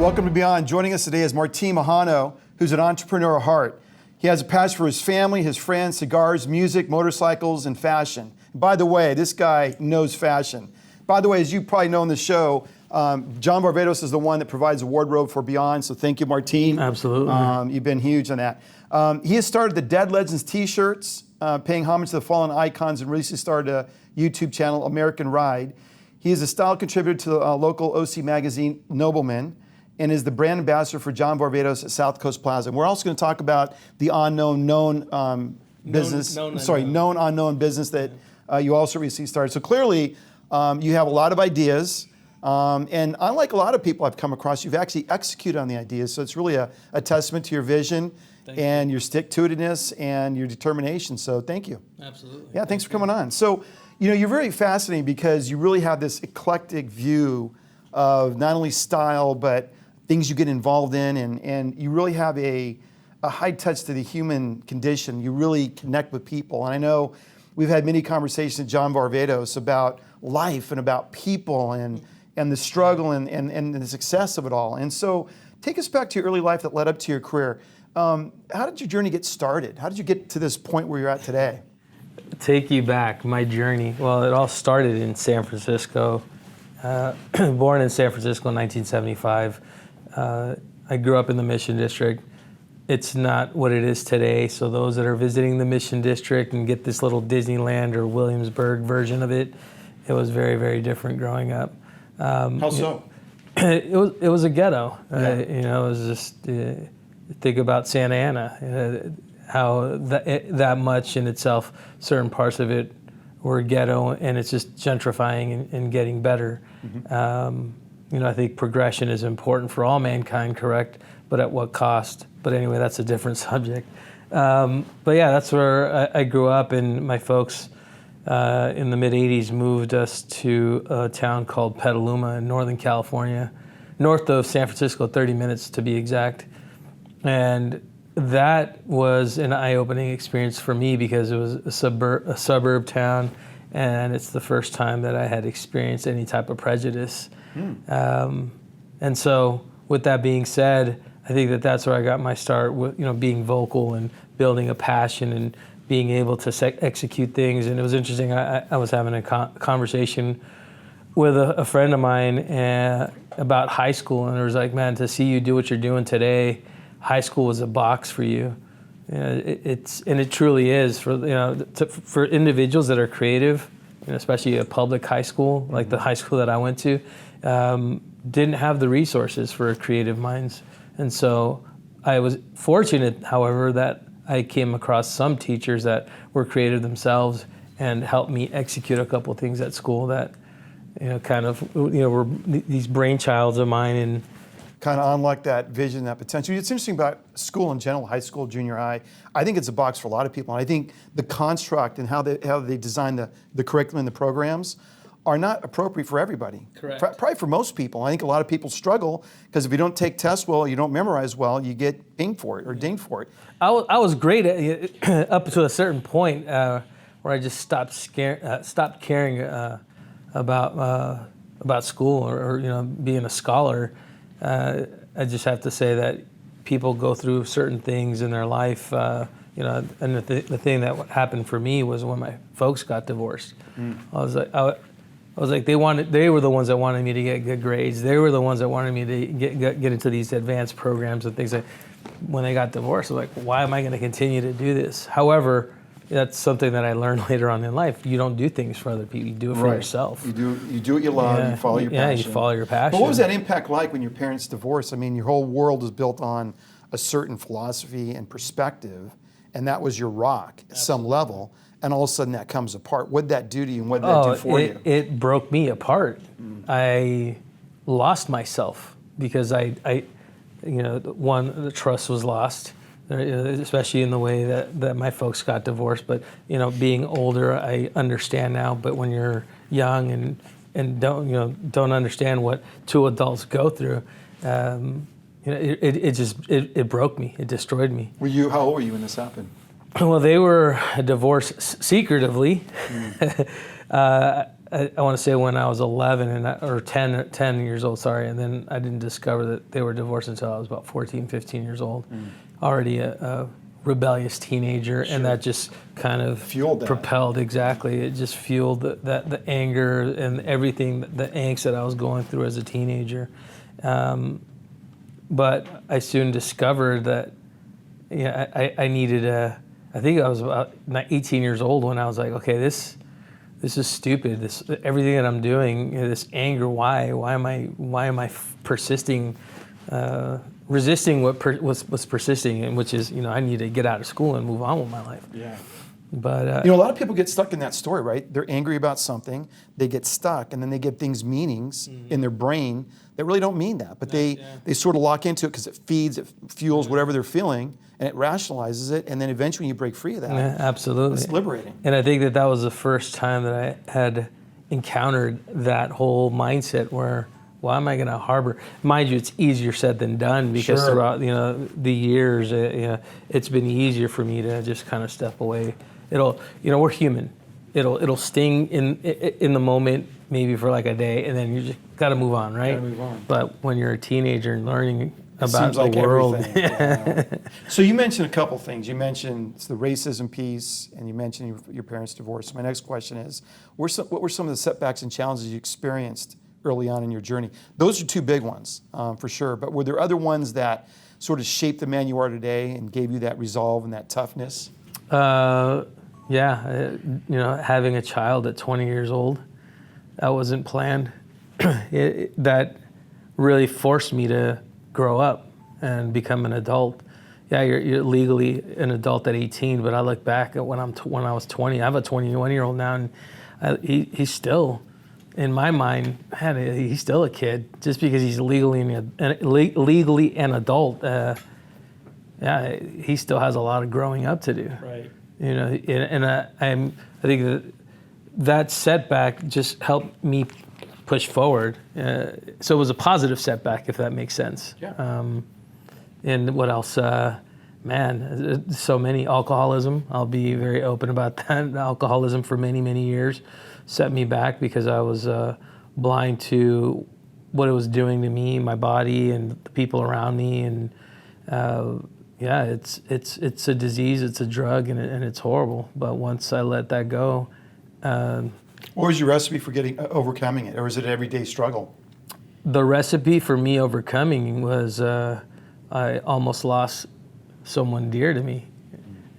Welcome to Beyond. Joining us today is Martin Majano, who's an entrepreneur at heart. He has a passion for his family, his friends, cigars, music, motorcycles, and fashion. By the way, this guy knows fashion. By the way, as you probably know in the show, John Varvatos is the one that provides a wardrobe for Beyond, so thank you, Martin. Absolutely. You've been huge on that. He has started the Dead Legends t-shirts, paying homage to the fallen icons, and recently started a YouTube channel, American Ride. He is a style contributor to the local OC magazine, Nobleman, and is the brand ambassador for John Varvatos at South Coast Plaza. And we're also going to talk about the known business that you also recently started. So clearly, you have a lot of ideas, and unlike a lot of people I've come across, you've actually executed on the ideas. So it's really a testament to your vision and your stick-to-itiveness and your determination. So thank you. Absolutely. Yeah, thanks for coming on. So, you know, you're very fascinating because you really have this eclectic view of not only style, but things you get involved in, and you really have a high touch to the human condition. You really connect with people. And I know we've had many conversations with John Varvatos about life and about people and the struggle and the success of it all. And so take us back to your early life that led up to your career. How did your journey get started? How did you get to this point where you're at today? Take you back, my journey. Well, it all started in San Francisco. Born in San Francisco in 1975. I grew up in the Mission District. It's not what it is today, so those that are visiting the Mission District and get this little Disneyland or Williamsburg version of it, it was very, very different growing up. How so? It was a ghetto. Yeah. It was just, think about Santa Ana, how that much in itself, certain parts of it were ghetto, and it's just gentrifying and getting better. Mm-hmm. I think progression is important for all mankind, correct? But at what cost? But anyway, that's a different subject. But yeah, that's where I grew up, and my folks in the mid-'80s moved us to a town called Petaluma in Northern California, north of San Francisco, 30 minutes to be exact. And that was an eye-opening experience for me because it was a suburb town, and it's the first time that I had experienced any type of prejudice. And so, with that being said, I think that's where I got my start with, being vocal and building a passion and being able to execute things. And it was interesting. I was having a conversation with a friend of mine about high school, and it was like, man, to see you do what you're doing today, high school was a box for you. It truly is for individuals that are creative, especially a public high school like the high school that I went to. Didn't have the resources for creative minds. And so I was fortunate, however, that I came across some teachers that were creative themselves and helped me execute a couple of things at school that, were these brainchilds of mine and kind of unlock that vision, that potential. It's interesting about school in general, high school, junior high. I think it's a box for a lot of people. And I think the construct and how they design the curriculum and the programs are not appropriate for everybody. Correct. Probably for most people. I think a lot of people struggle because if you don't take tests well, you don't memorize well, you get dinged for it or dinged for it. I was great up to a certain point where I just stopped caring about school or being a scholar. I just have to say that people go through certain things in their life, and the thing that happened for me was when my folks got divorced. I was like, they were the ones that wanted me to get good grades. They were the ones that wanted me to get into these advanced programs and things. Like, when they got divorced, I was like, why am I going to continue to do this? However, that's something that I learned later on in life. You don't do things for other people. You do it for yourself. You do what you love. You follow your passion. Yeah, you follow your passion. But what was that impact like when your parents divorced? I mean, your whole world is built on a certain philosophy and perspective, and that was your rock at some level. And all of a sudden that comes apart. What did that do to you, and what did that do for you? It broke me apart. I lost myself because the trust was lost, especially in the way that my folks got divorced. But being older, I understand now. But when you're young and don't understand what two adults go through, it broke me. It destroyed me. How old were you when this happened? Well, they were divorced secretively. I want to say when I was 11 or 10 years old, sorry, and then I didn't discover that they were divorced until I was about 14, 15 years old. Already a rebellious teenager, and that just kind of fueled that. propelled, exactly. It just fueled the anger and everything, the angst that I was going through as a teenager. But I soon discovered that I needed I think I was about 18 years old when I was like, okay, this is stupid. Everything that I'm doing, this anger. Why am I persisting, resisting what's persisting, and which is I need to get out of school and move on with my life. Yeah. But a lot of people get stuck in that story, right? They're angry about something, they get stuck, and then they give things meanings in their brain that really don't mean that. But they sort of lock into it because it feeds, it fuels whatever they're feeling, and it rationalizes it, and then eventually when you break free of that. Yeah, absolutely. It's liberating. And I think that was the first time that I had encountered that whole mindset where, why am I going to harbor? Mind you, it's easier said than done, because throughout the years, it's been easier for me to just kind of step away. We're human. It'll sting in the moment, maybe for like a day, and then you just got to move on, right? Got to move on. But when you're a teenager and learning about seems like the world, everything. So you mentioned a couple things. You mentioned the racism piece, and you mentioned your parents' divorce. My next question is, what were some of the setbacks and challenges you experienced early on in your journey? Those are two big ones, for sure. But were there other ones that sort of shaped the man you are today and gave you that resolve and that toughness? Having a child at 20 years old, that wasn't planned. That really forced me to grow up and become an adult. Yeah, you're legally an adult at 18, but I look back at when I was 20. I have a 21-year-old now, and he's still, in my mind, man, he's still a kid just because he's legally an adult. He still has a lot of growing up to do. Right. I think that setback just helped me push forward. So it was a positive setback, if that makes sense. Yeah. And what else? So many. Alcoholism. I'll be very open about that. Alcoholism for many, many years set me back because I was blind to what it was doing to me, my body, and the people around me. And it's a disease, it's a drug, and it's horrible. But once I let that go. What was your recipe for overcoming it, or is it an everyday struggle? The recipe for me overcoming was I almost lost someone dear to me.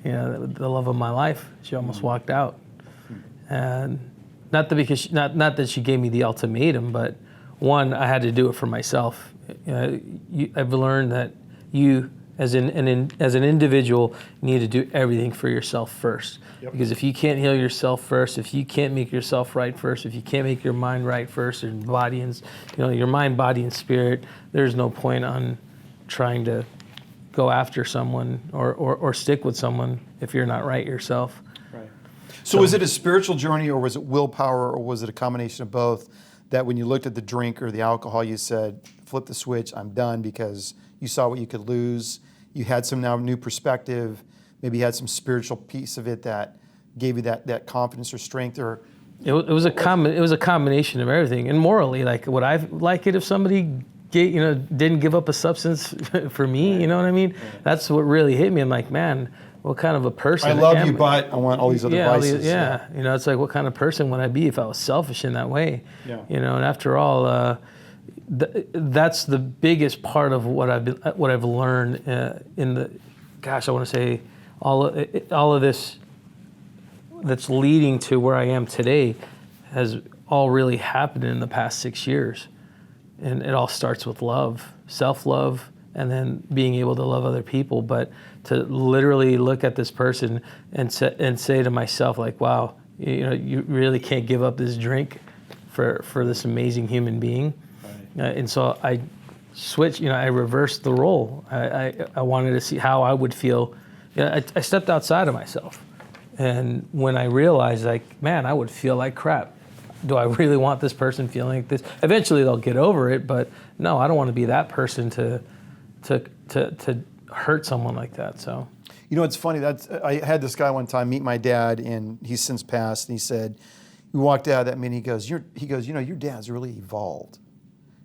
The love of my life. She almost walked out, and not that she gave me the ultimatum, but one, I had to do it for myself. I've learned that you, as an individual, need to do everything for yourself first. Yep. Because if you can't heal yourself first, if you can't make yourself right first, if you can't make your mind right first, and body and your mind, body, and spirit, there's no point on trying to go after someone or stick with someone if you're not right yourself. Right. So was it a spiritual journey, or was it willpower, or was it a combination of both? That when you looked at the drink or the alcohol, you said, "Flip the switch, I'm done," because you saw what you could lose. You had some now new perspective. Maybe you had some spiritual piece of it that gave you that confidence or strength, or it was a combination of everything. And morally, would I like it if somebody didn't give up a substance for me? Right. You know what I mean? Right. That's what really hit me. I'm like, man, what kind of a person? I love you, but I want all these other vices. It's like, what kind of person would I be if I was selfish in that way? Yeah. And after all, that's the biggest part of what I've learned I want to say all of this that's leading to where I am today has all really happened in the past 6 years. And it all starts with love, self-love, and then being able to love other people. But to literally look at this person and say to myself, like, wow, you really can't give up this drink for this amazing human being. Right. And so I switched, I reversed the role. I wanted to see how I would feel. I stepped outside of myself. And when I realized, like, man, I would feel like crap. Do I really want this person feeling like this? Eventually they'll get over it, but no, I don't want to be that person to hurt someone like that. So, it's funny. I had this guy one time meet my dad, and he's since passed. And he said, We walked out of that meeting. He goes, your dad's really evolved.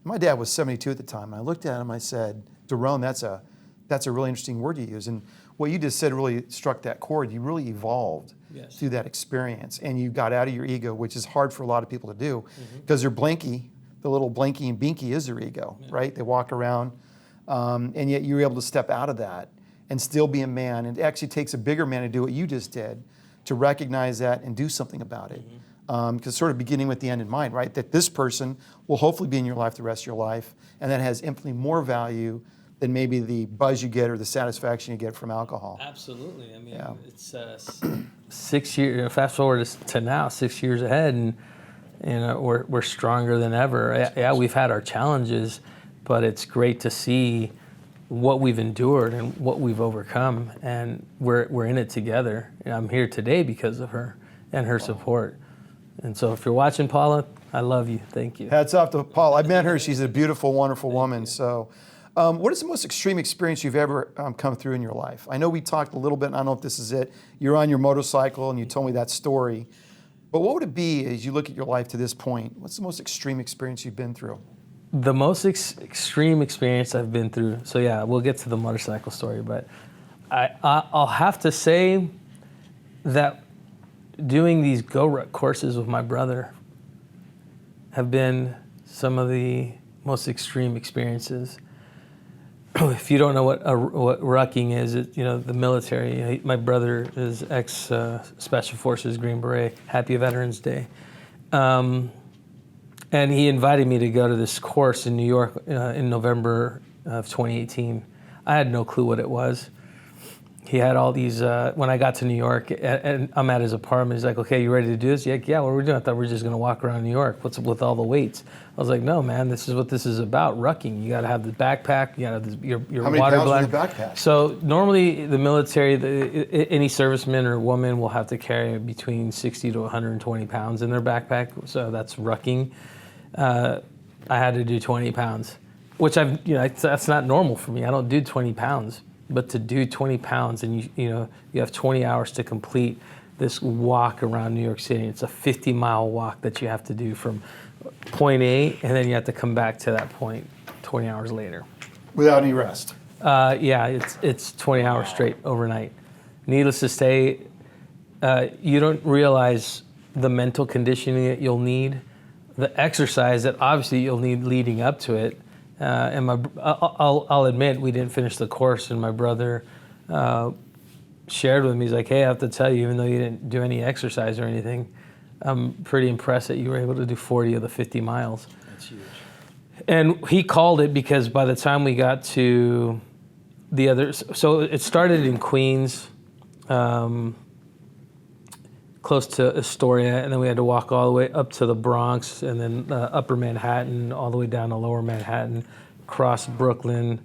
My dad was 72 at the time, and I looked at him. I said, Daron, that's a really interesting word you use, and what you just said really struck that chord. You really evolved through that experience, and you got out of your ego, which is hard for a lot of people to do, because they're blanky. The little blanky and binky is their ego, right? They walk around, and yet you were able to step out of that and still be a man. And it actually takes a bigger man to do what you just did, to recognize that and do something about it. Because sort of beginning with the end in mind, right? That this person will hopefully be in your life the rest of your life, and that has infinitely more value than maybe the buzz you get or the satisfaction you get from alcohol. Absolutely. I mean, it's 6 years. Fast forward to now, 6 years ahead, and we're stronger than ever. Yeah, we've had our challenges, but it's great to see what we've endured and what we've overcome, and we're in it together. I'm here today because of her and her support. And so if you're watching, Paula, I love you. Thank you. Hats off to Paula. I met her. She's a beautiful, wonderful woman. So what is the most extreme experience you've ever come through in your life? I know we talked a little bit, and I don't know if this is it. You're on your motorcycle, and you told me that story. But what would it be as you look at your life to this point? What's the most extreme experience you've been through? The most extreme experience I've been through. So yeah, we'll get to the motorcycle story, but I'll have to say that doing these go-ruck courses with my brother have been some of the most extreme experiences. If you don't know what rucking is, the military. My brother is ex-Special Forces Green Beret. Happy Veterans Day. And he invited me to go to this course in New York in November of 2018. I had no clue what it was. He had all these, when I got to New York, and I'm at his apartment, he's like, okay, you ready to do this? Yeah, what are we doing? I thought we were just going to walk around New York. What's up with all the weights? I was like, no, man, this is what this is about, rucking. You got to have the backpack, you got to have your How many water pounds bladder. in the backpack? So normally the military, any serviceman or woman will have to carry between 60 to 120 pounds in their backpack. So that's rucking. I had to do 20 pounds, which that's not normal for me. I don't do 20 pounds. But to do 20 pounds and you have 20 hours to complete this walk around New York City. It's a 50-mile walk that you have to do from point A, and then you have to come back to that point 20 hours later. Without any rest? It's 20 hours straight overnight. Needless to say, you don't realize the mental conditioning that you'll need, the exercise that obviously you'll need leading up to it. And I'll admit we didn't finish the course, and my brother shared with me, he's like, hey, I have to tell you, even though you didn't do any exercise or anything, I'm pretty impressed that you were able to do 40 of the 50 miles. That's huge. And he called it because by the time we got to the others, so it started in Queens, close to Astoria, and then we had to walk all the way up to the Bronx, and then upper Manhattan, all the way down to lower Manhattan, cross Brooklyn,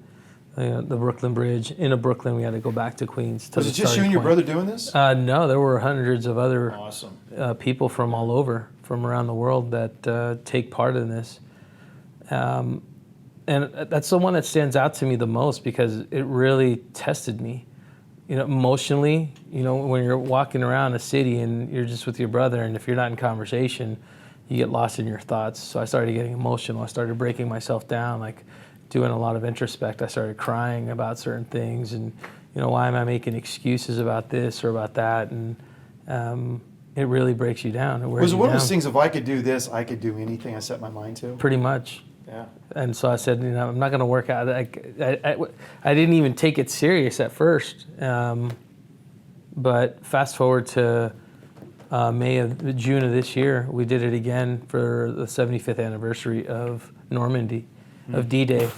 the Brooklyn Bridge. Into Brooklyn, we had to go back to Queens. Was it just you and your brother doing this? No, there were hundreds of other Awesome. People from all over, from around the world that take part in this. And that's the one that stands out to me the most because it really tested me. Emotionally, when you're walking around a city and you're just with your brother, and if you're not in conversation, you get lost in your thoughts. So I started getting emotional. I started breaking myself down, like doing a lot of introspect. I started crying about certain things, and why am I making excuses about this or about that? And it really breaks you down. It was it one of those things? If I could do this, I could do anything I set my mind to. Pretty much. Yeah. And so I said, I'm not going to work out. I didn't even take it serious at first. But fast forward to June of this year, we did it again for the 75th anniversary of Normandy, of D-Day.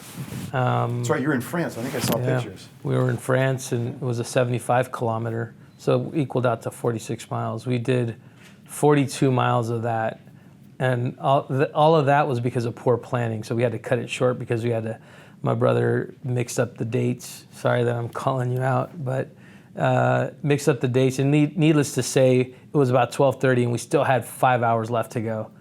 That's right, you're in France. I think I saw pictures. We were in France, and it was a 75 kilometer, so it equaled out to 46 miles. We did 42 miles of that. And all of that was because of poor planning. So we had to cut it short because my brother mixed up the dates. Sorry that I'm calling you out, but mixed up the dates. And needless to say, it was about 12:30 and we still had 5 hours left to go.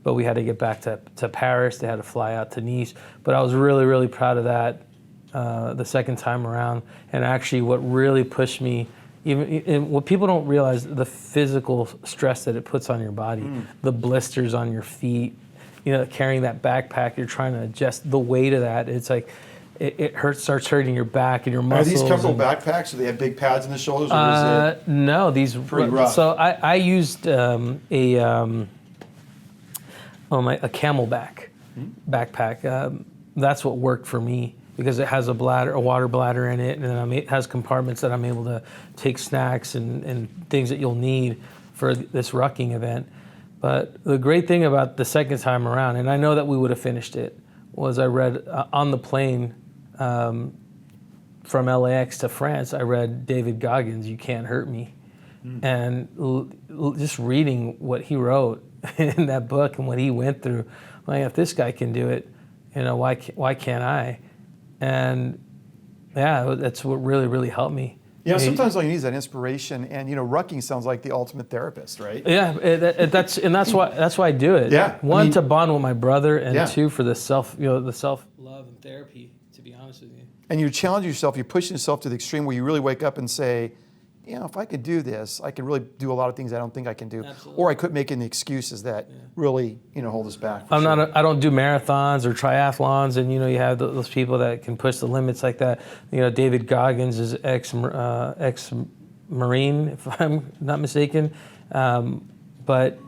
But we had to get back to Paris. They had to fly out to Nice. But I was really, really proud of that the second time around. And actually what really pushed me even and what people don't realize, the physical stress that it puts on your body, the blisters on your feet, carrying that backpack, you're trying to adjust the weight of that. It's like it starts hurting your back and your muscles. Are these comfortable backpacks? Do they have big pads in the shoulders, or is it no, these pretty rough? So I used a Camelback backpack. That's what worked for me, because it has a water bladder in it, and then it has compartments that I'm able to take snacks and things that you'll need for this rucking event. But the great thing about the second time around, and I know that we would have finished it, was I read on the plane from LAX to France, I read David Goggins' "You Can't Hurt Me." And just reading what he wrote in that book and what he went through, like, if this guy can do it, why can't I? And yeah, that's what really, really helped me. Yeah, sometimes all you need is that inspiration, and rucking sounds like the ultimate therapist, right? Yeah, that's why I do it. Yeah, one, to bond with my brother, and two, for the self love and therapy. To be honest with you. And you're challenging yourself. You're pushing yourself to the extreme where you really wake up and say, if I could do this, I could really do a lot of things I don't think I can do. Absolutely. Or I quit making the excuses that really, hold us back. I don't do marathons or triathlons, and you have those people that can push the limits like that. David Goggins is ex-Marine, if I'm not mistaken, but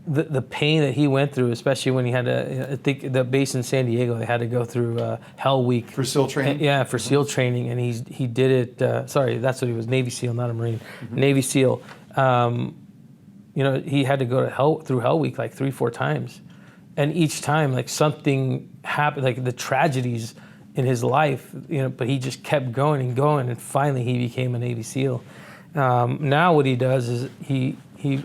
the pain that he went through, especially when he had to, I think the base in San Diego, they had to go through Hell Week. For SEAL training? Yeah, for SEAL training, and he did it, sorry, that's what he was, Navy SEAL, not a Marine, Navy SEAL. He had to go through Hell Week like 3-4 times. And each time, like, something happened, like the tragedies in his life, but he just kept going and going, and finally he became a Navy SEAL. Now what he does is he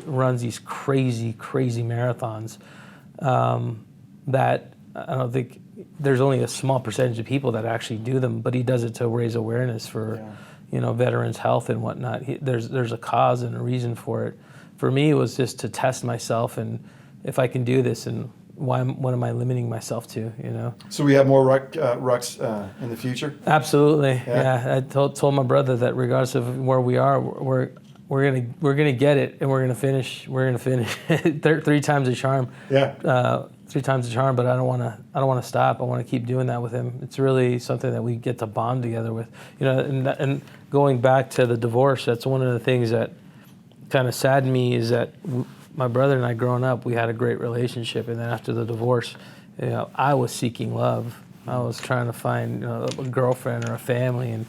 runs these crazy marathons that I don't think there's only a small percentage of people that actually do them, but he does it to raise awareness for veterans' health and whatnot. There's a cause and a reason for it. For me, it was just to test myself, and if I can do this, and what am I limiting myself to? So we have more rucks in the future? Absolutely. Yeah. I told my brother that regardless of where we are, we're gonna get it, and we're gonna finish. We're gonna finish 3 times the charm. Yeah. 3 times the charm, but I don't want to stop. I want to keep doing that with him. It's really something that we get to bond together with. And going back to the divorce, that's one of the things that kind of saddened me, is that my brother and I, growing up, we had a great relationship, and then after the divorce, I was seeking love. I was trying to find a girlfriend or a family, and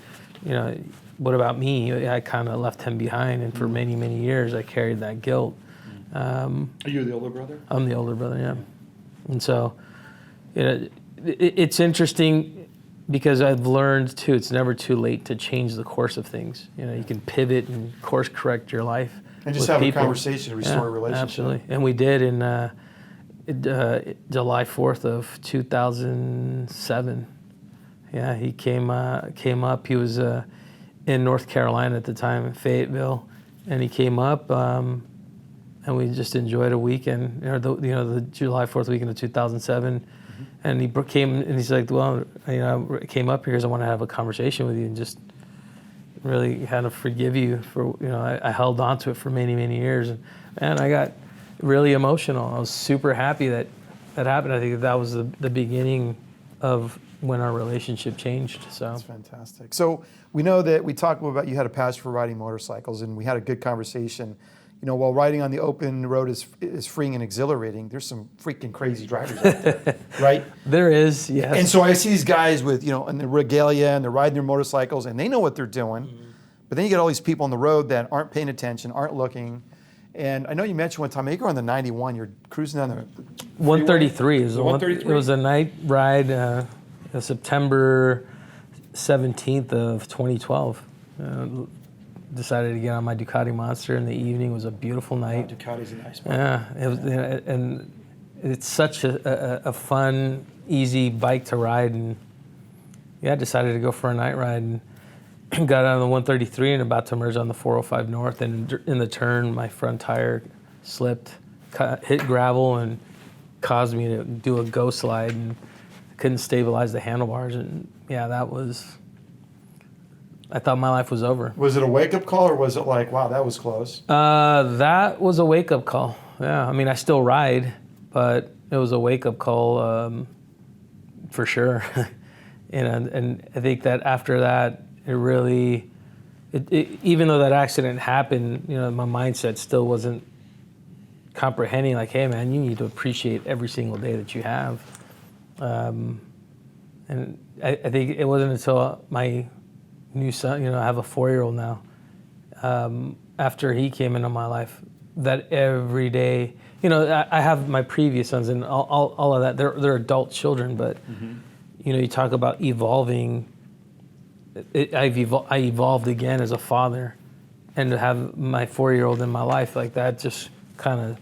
what about me? I kind of left him behind, and for many, many years, I carried that guilt. Are you the older brother? I'm the older brother, yeah. And so, it's interesting, because I've learned too, it's never too late to change the course of things. You can pivot and course correct your life. And just have a conversation to restore a relationship. Absolutely. And we did in July 4th of 2007. Yeah, he came up. He was in North Carolina at the time, in Fayetteville, and he came up, and we just enjoyed a weekend, the July 4th weekend of 2007. And he came, and he's like, well, I came up here because I want to have a conversation with you and just really kind of forgive you for, I held on to it for many, many years. And I got really emotional. I was super happy that happened. I think that was the beginning of when our relationship changed. So that's fantastic. So we know that we talked about you had a passion for riding motorcycles, and we had a good conversation. While riding on the open road is freeing and exhilarating, there's some freaking crazy drivers out there, right? There is, yes. And so I see these guys with, in the regalia, and they're riding their motorcycles, and they know what they're doing. Mm-hmm. But then you get all these people on the road that aren't paying attention, aren't looking. And I know you mentioned one time, you're on the 91, you're cruising down the 133. It 133? It was a night ride, September 17th of 2012. Decided to get on my Ducati Monster in the evening. It was a beautiful night. Ducati's a nice bike. Yeah, it was, and it's such a fun, easy bike to ride. And I decided to go for a night ride, and got on the 133 and about to merge on the 405 North. And in the turn, my front tire slipped, hit gravel, and caused me to do a go slide, and couldn't stabilize the handlebars. And yeah, that was I thought my life was over. Was it a wake-up call, or was it like, wow, that was close? That was a wake-up call. Yeah, I mean, I still ride, but it was a wake-up call for sure. And I think that after that, it really, even though that accident happened, my mindset still wasn't comprehending, like, hey, man, you need to appreciate every single day that you have. And I think it wasn't until my new son, I have a 4-year-old now, after he came into my life, that every day, I have my previous sons and all of that, they're adult children, but you talk about evolving. I evolved again as a father, and to have my 4-year-old in my life like that just kind of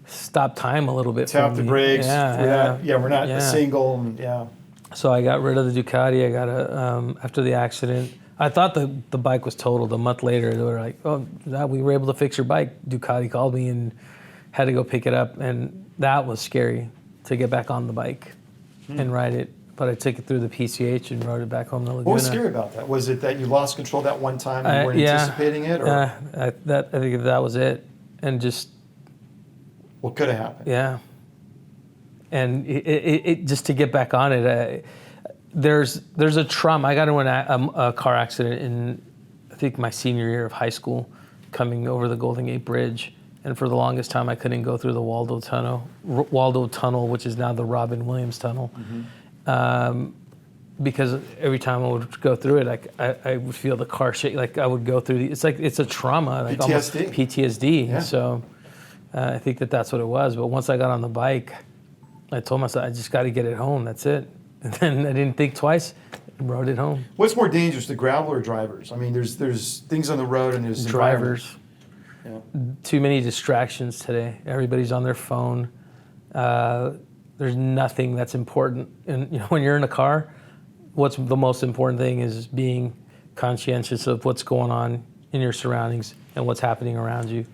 stopped time a little bit. Tap the brakes. We're not Yeah. single. And, yeah. So I got rid of the Ducati. I got after the accident. I thought the bike was totaled. A month later, they were like, "Oh, we were able to fix your bike." Ducati called me and had to go pick it up, and that was scary to get back on the bike and ride it. But I took it through the PCH and rode it back home to Laguna. What was scary about that? Was it that you lost control that one time and you weren't anticipating it? Or? I think that was it. And just... What could have happened? Yeah. And it just to get back on it, there's a trauma. I got into a car accident in, I think, my senior year of high school, coming over the Golden Gate Bridge. And for the longest time, I couldn't go through the Waldo Tunnel, which is now the Robin Williams Tunnel. Because every time I would go through it, I would feel the car shake. Like I would go through it's a trauma, like PTSD. almost PTSD. Yeah. So I think that's what it was. But once I got on the bike, I told myself I just got to get it home. That's it. And then I didn't think twice. Rode it home. What's more dangerous, the gravel or drivers? I mean, there's things on the road and there's drivers. Yeah. Too many distractions today. Everybody's on their phone. There's nothing that's important. And when you're in a car, what's the most important thing is being conscientious of what's going on in your surroundings and what's happening around you.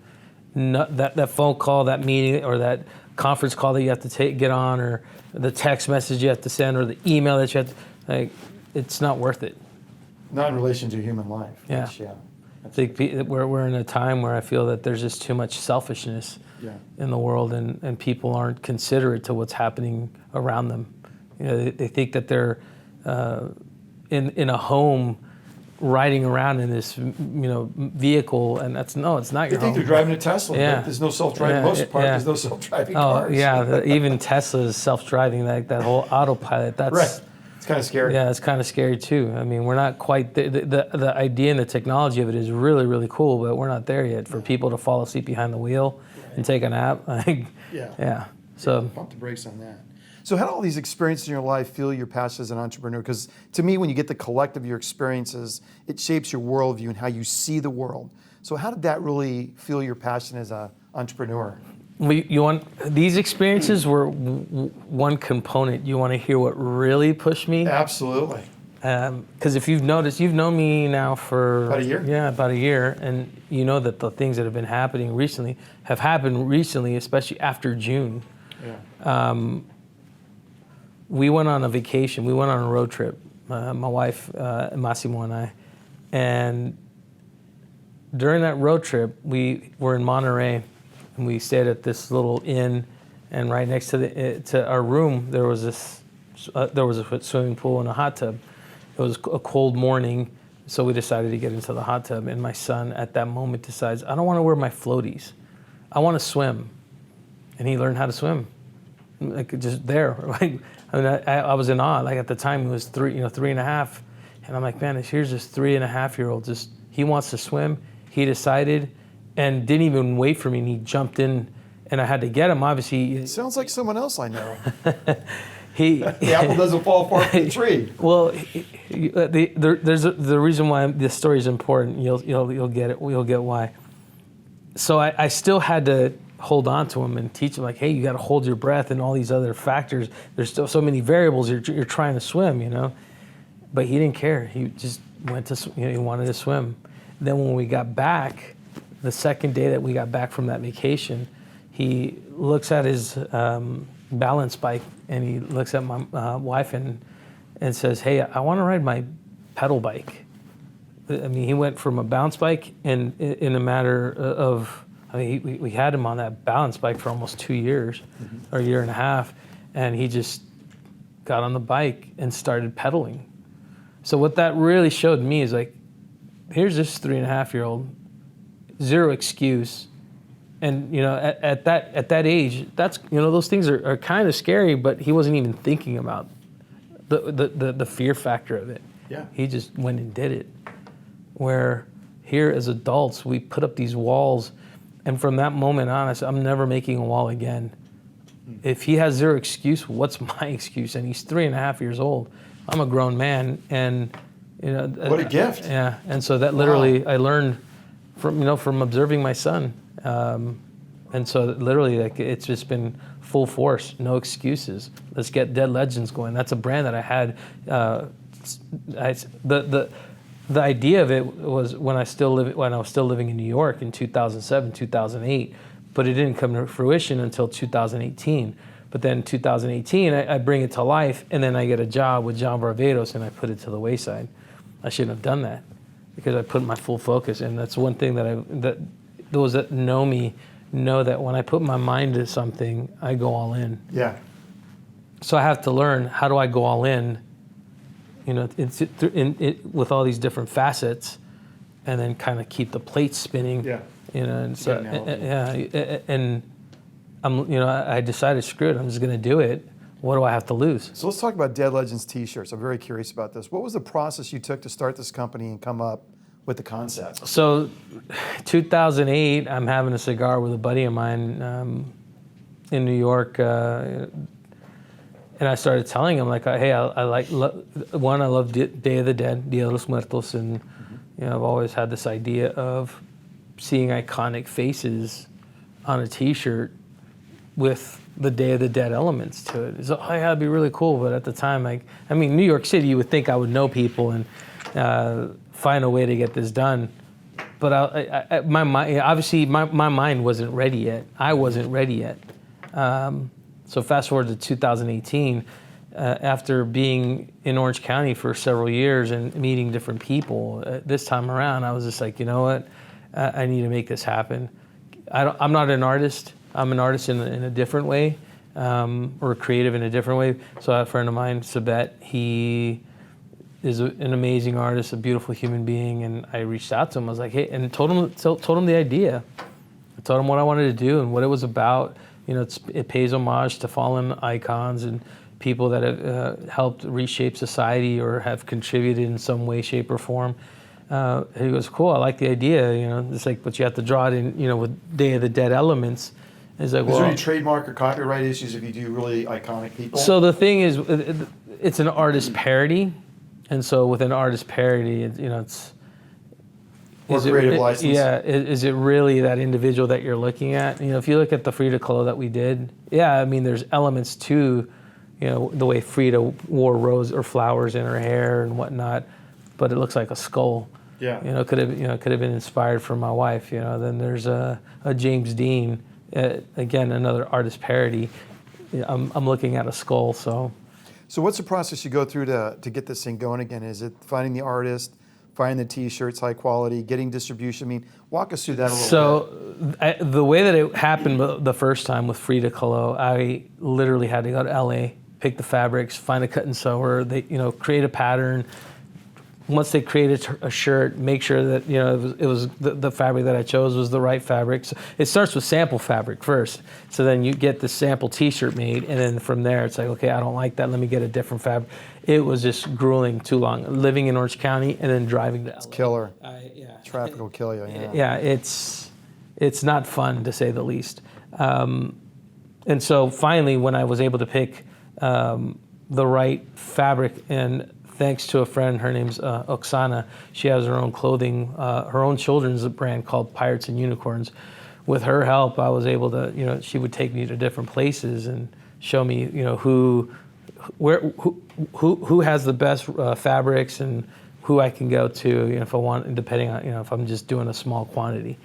That phone call, that meeting, or that conference call that you have to get on, or the text message you have to send, or the email that you have to, it's not worth it. Not in relation to human life. Yeah. Yeah. I think we're in a time where I feel that there's just too much selfishness in the world, and people aren't considerate to what's happening around them. They think that they're in a home, riding around in this vehicle, and it's not your home. They think they're driving a Tesla. Yeah. But there's no self-driving. Most part, there's no self-driving cars. Oh yeah, even Tesla's self-driving. Like that whole autopilot. That's right. It's kind of scary. Yeah, it's kind of scary too. I mean, we're not quite the idea and the technology of it is really, really cool, but we're not there yet. For people to fall asleep behind the wheel and take a nap, yeah. So Pump the brakes on that. So how do all these experiences in your life fuel your passion as an entrepreneur? Because to me, when you get the collective of your experiences, it shapes your worldview and how you see the world. So how did that really fuel your passion as an entrepreneur? These experiences were one component. You want to hear what really pushed me? Absolutely. Because if you've noticed, you've known me now for about a year. Yeah, about a year, and you know that the things that have been happening recently have happened recently, especially after June. Yeah. We went on a vacation. We went on a road trip, my wife, Massimo, and I. And during that road trip, we were in Monterey, and we stayed at this little inn. And right next to our room, there was a swimming pool and a hot tub. It was a cold morning, so we decided to get into the hot tub. And my son, at that moment, decides, I don't want to wear my floaties. I want to swim. And he learned how to swim, like just there. I was in awe. Like at the time, he was 3.5, and I'm like, man, here's this 3.5-year-old. Just he wants to swim. He decided, and didn't even wait for me. And he jumped in, and I had to get him. Obviously, it sounds like someone else I know. The apple doesn't fall far from the tree. Well, there's the reason why this story is important. You'll get it. You'll get why. So I still had to hold on to him and teach him, like, hey, you got to hold your breath and all these other factors. There's still so many variables. You're trying to swim, But he didn't care. He just went to, he wanted to swim. Then when we got back, the second day that we got back from that vacation, he looks at his balance bike, and he looks at my wife and says, hey, I want to ride my pedal bike. I mean, he went from a bounce bike, and in a matter of, I mean, we had him on that balance bike for almost 2 years, or a year and a half, and he just got on the bike and started pedaling. So what that really showed me is like, here's this 3.5-year-old, zero excuse. And at that age, that's those things are kind of scary, but he wasn't even thinking about the fear factor of it. Yeah. He just went and did it. Where here as adults, we put up these walls, and from that moment on, I said, I'm never making a wall again. If he has zero excuse, what's my excuse? And he's 3.5 years old. I'm a grown man, and what a gift. Yeah, and so that literally I learned from observing my son. And so literally, like, it's just been full force, no excuses. Let's get Dead Legends going. That's a brand that I had. The idea of it was when I was still living in New York in 2007, 2008, but it didn't come to fruition until 2018. But then 2018, I bring it to life, and then I get a job with John Varvatos, and I put it to the wayside. I shouldn't have done that because I put my full focus in. That's one thing that those that know me know, that when I put my mind to something, I go all in. Yeah. So I have to learn, how do I go all in, with all these different facets, and then kind of keep the plate spinning. Yeah. And so and I decided, screw it, I'm just going to do it. What do I have to lose? So let's talk about Dead Legends t-shirts. I'm very curious about this. What was the process you took to start this company and come up with the concept? So 2008, I'm having a cigar with a buddy of mine in New York, and I started telling him, like, hey, I love Day of the Dead, Dia de los Muertos, and I've always had this idea of seeing iconic faces on a t-shirt with the Day of the Dead elements to it. So, oh, yeah, that'd be really cool. But at the time, New York City, you would think I would know people and find a way to get this done. But my mind wasn't ready yet. I wasn't ready yet. So fast forward to 2018, after being in Orange County for several years and meeting different people, this time around, I was just like, you know what? I need to make this happen. I'm not an artist. I'm an artist in a different way, or creative in a different way. So a friend of mine, Sabet, he is an amazing artist, a beautiful human being, and I reached out to him. I was like, hey, and told him the idea. I told him what I wanted to do and what it was about. It pays homage to fallen icons and people that have helped reshape society or have contributed in some way, shape, or form. He goes, cool, I like the idea. It's like, but you have to draw it in, with Day of the Dead elements. It's like, is there any trademark or copyright issues if you do really iconic people? So the thing is, it's an artist parody, and so with an artist parody, it's or creative license. Yeah, is it really that individual that you're looking at? If you look at the Frida Kahlo that we did, there's elements to, the way Frida wore rose or flowers in her hair and whatnot, but it looks like a skull. Yeah. Could have been inspired from my wife. Then there's a James Dean. Again, another artist parody. I'm looking at a skull. So what's the process you go through to get this thing going again? Is it finding the artist, finding the t-shirts, high quality, getting distribution? Walk us through that a little bit. So the way that it happened the first time with Frida Kahlo, I literally had to go to LA, pick the fabrics, find a cut and sewer, create a pattern. Once they created a shirt, make sure that it was the fabric that I chose was the right fabric. So it starts with sample fabric first. So then you get the sample T-shirt made, and then from there it's like, okay, I don't like that. Let me get a different fabric. It was just grueling, too long. Living in Orange County and then driving to LA. It's killer. Traffic will kill you. Yeah, it's not fun, to say the least. And so finally, when I was able to pick the right fabric, and thanks to a friend, her name's Oksana. She has her own clothing, her own children's brand called Pirates and Unicorns. With her help, I was able to, she would take me to different places and show me, who has the best fabrics and who I can go to, if I want, depending on, if I'm just doing a small quantity.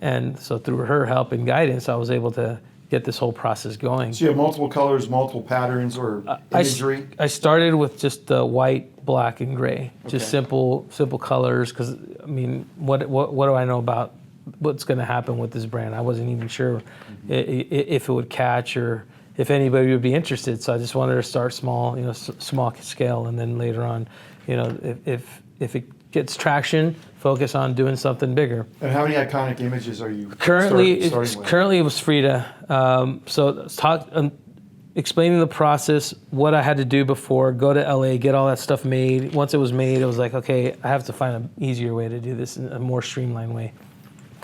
And so through her help and guidance, I was able to get this whole process going. So you have multiple colors, multiple patterns, or imagery? I started with just the white, black and gray, just Okay. simple colors. Because I mean, what do I know about what's going to happen with this brand? I wasn't even sure if it would catch or if anybody would be interested. So I just wanted to start small, small scale, and then later on, if it gets traction, focus on doing something bigger. And how many iconic images are you Currently, starting with? currently it was Frida. So explaining the process, what I had to do before, go to LA, get all that stuff made. Once it was made, it was like, okay, I have to find an easier way to do this, in a more streamlined way.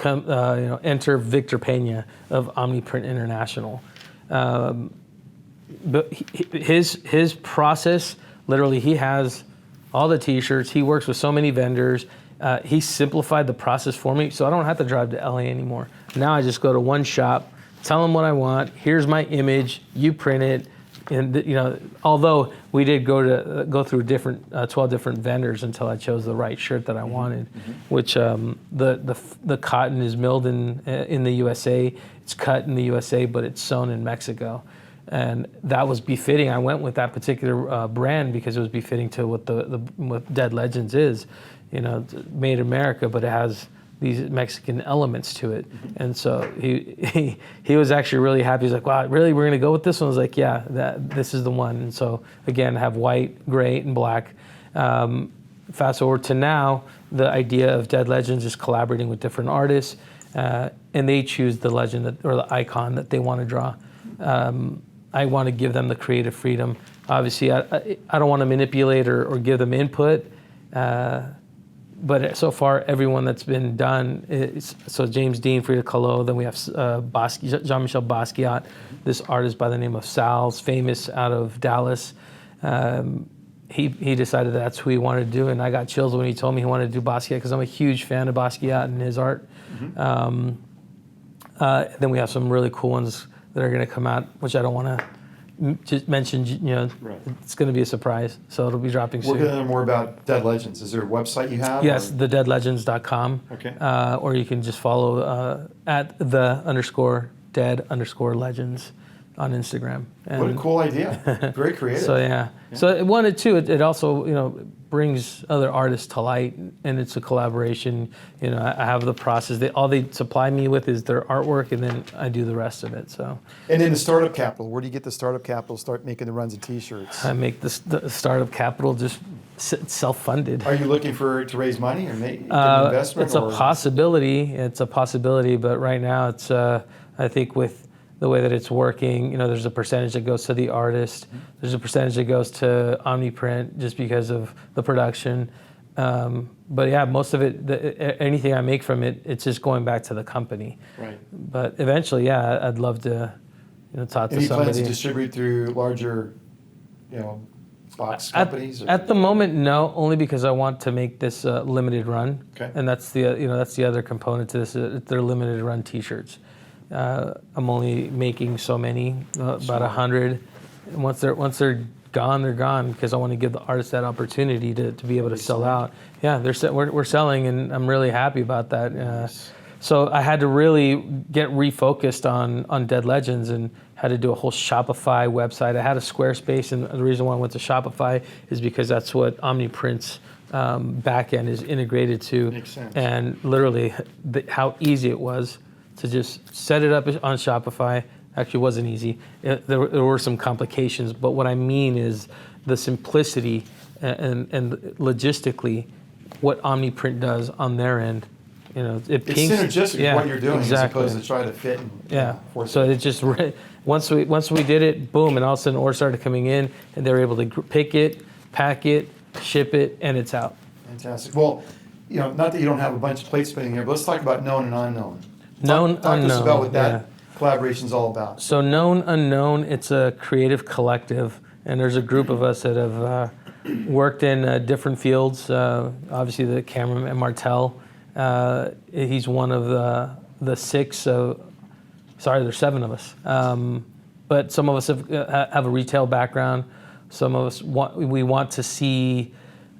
Enter Victor Pena of Omniprint International. But his process, literally, he has all the T-shirts. He works with so many vendors. He simplified the process for me, so I don't have to drive to LA anymore. Now I just go to one shop, tell them what I want. Here's my image. You print it, and although we did go through 12 different vendors until I chose the right shirt that I wanted, which the cotton is milled in the USA. It's cut in the USA, but it's sewn in Mexico. And that was befitting. I went with that particular brand because it was befitting to what Dead Legends is. Made in America, but it has these Mexican elements to it. And so he was actually really happy. He's like, wow, really, we're gonna go with this one? I was like, yeah, this is the one. And so again, I have white, gray, and black. Fast forward to now, the idea of Dead Legends is collaborating with different artists, and they choose the legend or the icon that they want to draw. I want to give them the creative freedom. Obviously, I don't want to manipulate or give them input. But so far, everyone that's been done is, so James Dean, Frida Kahlo, then we have Jean-Michel Basquiat, this artist by the name of Sal's, famous out of Dallas. He decided that's who he wanted to do, and I got chills when he told me he wanted to do Basquiat because I'm a huge fan of Basquiat and his art. Then we have some really cool ones that are going to come out, which I don't want to just mention, Right. It's going to be a surprise. So it'll be dropping soon. We're going to learn more about Dead Legends. Is there a website you have? Yes, or? thedeadlegends.com. Okay. Or you can just follow at _dead_legends on Instagram. And What a cool idea. Very creative. So yeah. So it wanted to. It also brings other artists to light, and it's a collaboration. I have the process. All they supply me with is their artwork, and then I do the rest of it. So. And then the startup capital. Where do you get the startup capital? Start making the runs of T-shirts. I make the startup capital just self-funded. Are you looking to raise money or make an investment? It's a possibility. It's a possibility, but right now it's. I think with the way that it's working, there's a percentage that goes to the artist. There's a percentage that goes to Omniprint just because of the production. But yeah, most of it, anything I make from it, it's just going back to the company. Right. But eventually, yeah, I'd love to, talk to Any somebody. plans to distribute through larger, box companies? At the moment, no, only because I want to make this limited run. Okay. And that's the other component to this. They're limited run T-shirts. I'm only making so many, about 100. And once they're gone, they're gone, because I want to give the artists that opportunity to be able to sell out. Yeah, we're selling, and I'm really happy about that. Nice. So I had to really get refocused on Dead Legends and had to do a whole Shopify website. I had a Squarespace, and the reason why I went to Shopify is because that's what Omniprint's backend is integrated to. Makes sense. And literally, how easy it was to just set it up on Shopify. Actually, wasn't easy. There were some complications, but what I mean is the simplicity and logistically what Omniprint does on their end. It It's pings, synergistic with what you're doing exactly. as opposed to try to fit and force So it. it just once we did it, boom, and all of a sudden orders started coming in, and they were able to pick it, pack it, ship it, and it's out. Fantastic. Well, not that you don't have a bunch of plate spinning here, but let's talk about known and unknown. Known, Talk to us unknown, about what that yeah. collaboration's all about. So Known Unknown, it's a creative collective, and there's a group of us that have worked in different fields. Obviously, the cameraman Martel, he's one of the six. Sorry, there's seven of us. But some of us have a retail background. Some of us want to see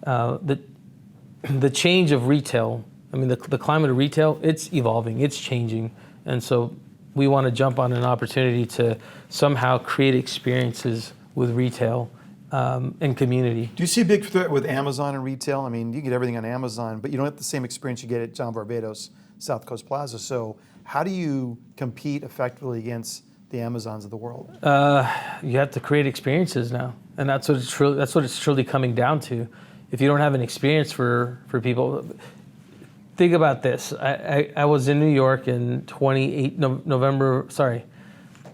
the change of retail. I mean, the climate of retail, it's evolving, it's changing. And so we want to jump on an opportunity to somehow create experiences with retail and community. Do you see a big threat with Amazon and retail? I mean, you get everything on Amazon, but you don't have the same experience you get at John Varvatos, South Coast Plaza. So how do you compete effectively against the Amazons of the world? You have to create experiences now, and that's what it's truly coming down to. If you don't have an experience for people, think about this. I was in New York in November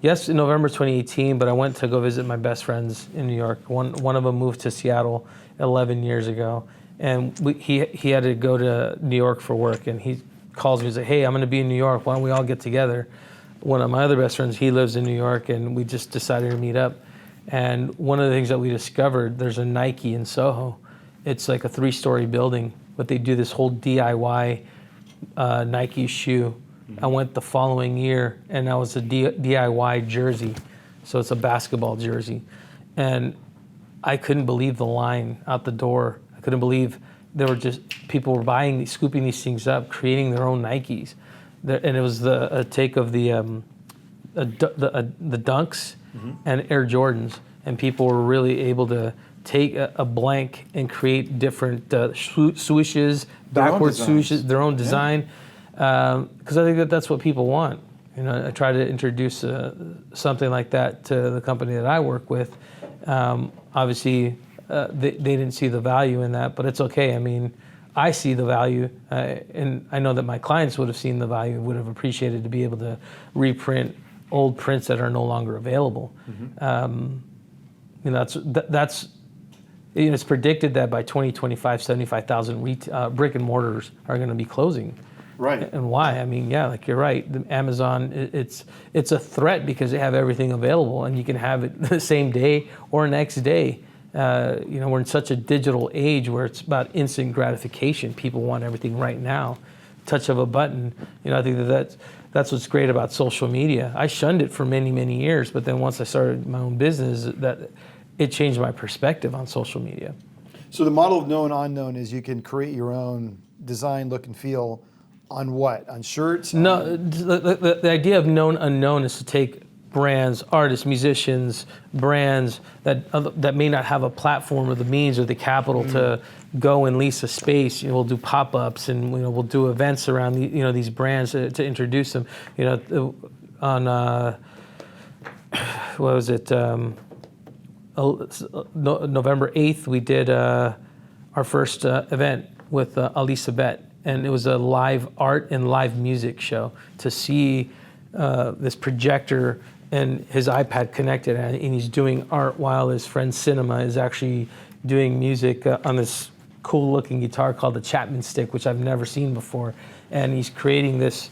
2018, but I went to go visit my best friends in New York. One of them moved to Seattle 11 years ago, and he had to go to New York for work, and he calls me and says, "Hey, I'm going to be in New York. Why don't we all get together?" One of my other best friends, he lives in New York, and we just decided to meet up. And one of the things that we discovered, there's a Nike in Soho. It's like a 3-story building, but they do this whole DIY Nike shoe. I went the following year, and that was a DIY jersey. So it's a basketball jersey. And I couldn't believe the line out the door. I couldn't believe people were buying, scooping these things up, creating their own Nikes. And it was a take of the Dunks and Air Jordans. And people were really able to take a blank and create different swooshes, backward swooshes, their own design. Because I think that's what people want. You know, I try to introduce something like that to the company that I work with. Obviously, they didn't see the value in that, but it's okay. I mean, I see the value, and I know that my clients would have seen the value, would have appreciated to be able to reprint old prints that are no longer available. You know, that's you know, it's predicted that by 2025, 75,000 brick and mortars are going to be closing. Right. And why? I mean, yeah, like you're right. The Amazon, it's a threat because they have everything available, and you can have it the same day or next day. You know, we're in such a digital age where it's about instant gratification. People want everything right now, touch of a button. You know, I think that's what's great about social media. I shunned it for many, many years, but then once I started my own business, that it changed my perspective on social media. So the model of known unknown is you can create your own design, look, and feel on what? On shirts? No, the idea of known unknown is to take brands, artists, musicians, brands that may not have a platform or the means or the capital to go and lease a space. You know, we'll do pop-ups, and you know, we'll do events around these brands to introduce them. You know, on what was it? November 8th, we did our first event with Alisa Bet, and it was a live art and live music show to see this projector and his iPad connected, and he's doing art while his friend Cinema is actually doing music on this cool-looking guitar called the Chapman Stick, which I've never seen before, and he's creating this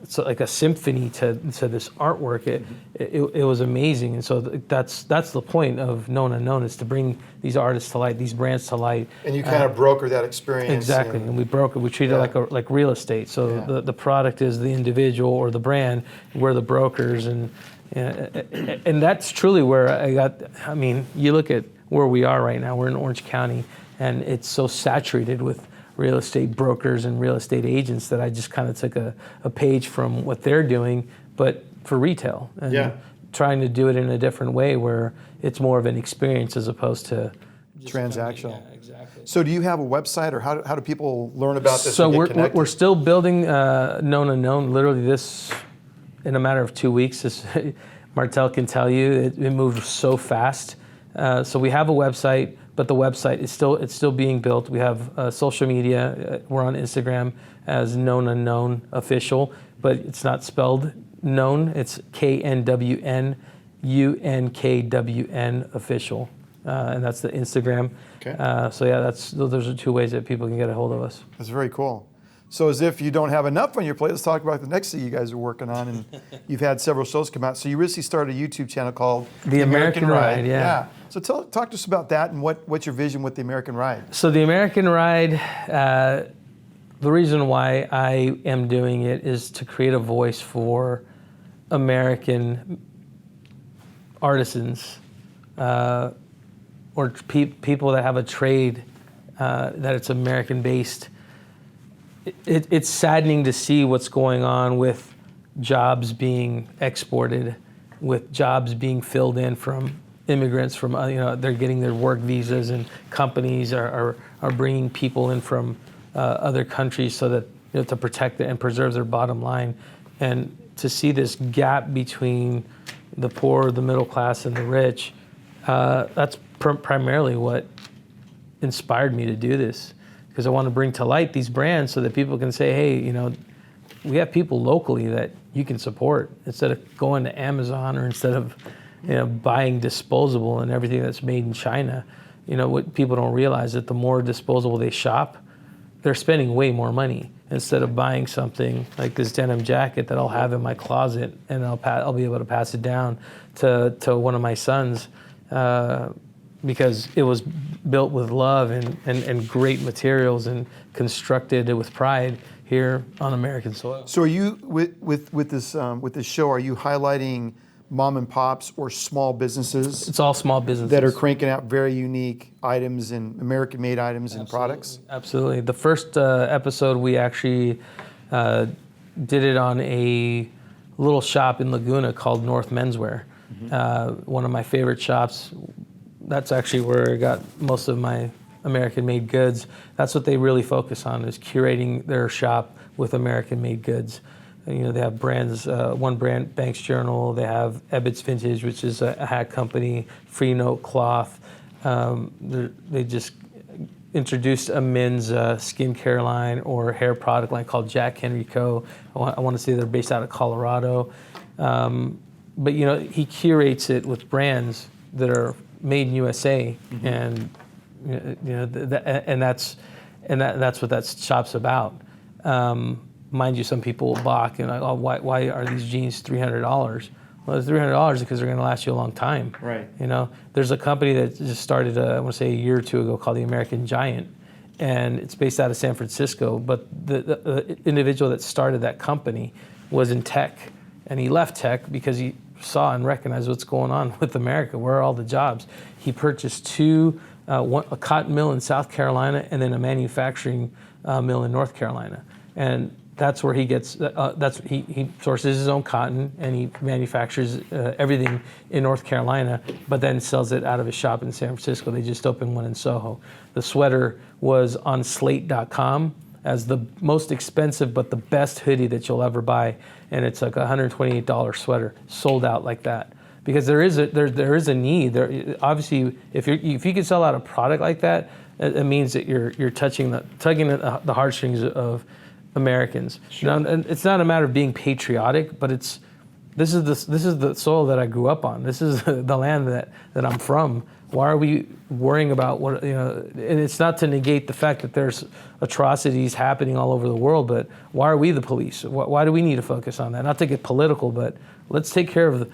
it's like a symphony to this artwork. It was amazing, and so that's the point of known unknown, is to bring these artists to light, these brands to light. And you kind of broker that experience. Exactly, and we broker. We treat it like real estate. So the product is the individual or the brand. We're the brokers, and that's truly where I got. I mean, you look at where we are right now. We're in Orange County, and it's so saturated with real estate brokers and real estate agents that I just kind of took a page from what they're doing, but for retail, and trying to do it in a different way where it's more of an experience as opposed to just transactional. Yeah, exactly. So do you have a website, or how do people learn about this? So and get we're still building known unknown. Literally this, in a matter of 2 weeks, Martel can tell you, it moved so fast. So we have a website, but the website is still being built. We have social media. We're on Instagram as Known Unknown Official, but it's not spelled known. It's KNWNUNKWN Official, and that's the Instagram. Okay. So yeah, those are 2 ways that people can get a hold of us. That's very cool. So as if you don't have enough on your plate, let's talk about the next thing you guys are working on, and you've had several shows come out. So you recently started a YouTube channel called The American Ride. Yeah. So talk to us about that, and what's your vision with the American Ride? So the American Ride, the reason why I am doing it is to create a voice for American artisans or people that have a trade that it's American based. It's saddening to see what's going on with jobs being exported, with jobs being filled in from immigrants from, they're getting their work visas, and companies are bringing people in from other countries so that, to protect it and preserve their bottom line. And to see this gap between the poor, the middle class, and the rich, that's primarily what inspired me to do this, because I want to bring to light these brands so that people can say, hey, we have people locally that you can support, instead of going to Amazon, or instead of buying disposable and everything that's made in China. What people don't realize, that the more disposable they shop, they're spending way more money, instead of buying something like this denim jacket that I'll have in my closet, and I'll be able to pass it down to one of my sons, because it was built with love and great materials and constructed with pride here on American soil. So are you with this show? Are you highlighting mom and pops or small businesses? It's all small businesses that are cranking out very unique items and American-made items and products. Absolutely. The first episode, we actually did it on a little shop in Laguna called North Menswear. One of my favorite shops. That's actually where I got most of my American-made goods. That's what they really focus on, is curating their shop with American-made goods. They have brands, one brand, Banks Journal. They have Ebbitt's Vintage, which is a hat company, Free Note Cloth. They just introduced a men's skincare line or hair product line called Jack Henry Co. I want to say they're based out of Colorado. But he curates it with brands that are made in USA, and that's what that shop's about. Mind you, some people will balk and why are these jeans $300? Well, it's $300 because they're going to last you a long time. Right. There's a company that just started, I want to say a year or two ago, called the American Giant, and it's based out of San Francisco. But the individual that started that company was in tech, and he left tech because he saw and recognized what's going on with America. Where are all the jobs? He purchased a cotton mill in South Carolina and then a manufacturing mill in North Carolina, and that's where he gets. He sources his own cotton, and he manufactures everything in North Carolina, but then sells it out of his shop in San Francisco. They just opened one in Soho. The sweater was on Slate.com as the most expensive but the best hoodie that you'll ever buy, and it's like a $128 sweater, sold out like that. Because there is a need. Obviously, if you can sell out a product like that, it means that you're tugging at the heartstrings of Americans. Sure. Now, and it's not a matter of being patriotic, but this is the soil that I grew up on. This is the land that I'm from. Why are we worrying about what, and it's not to negate the fact that there's atrocities happening all over the world, but why are we the police? Why do we need to focus on that? Not to get political, but let's take care of the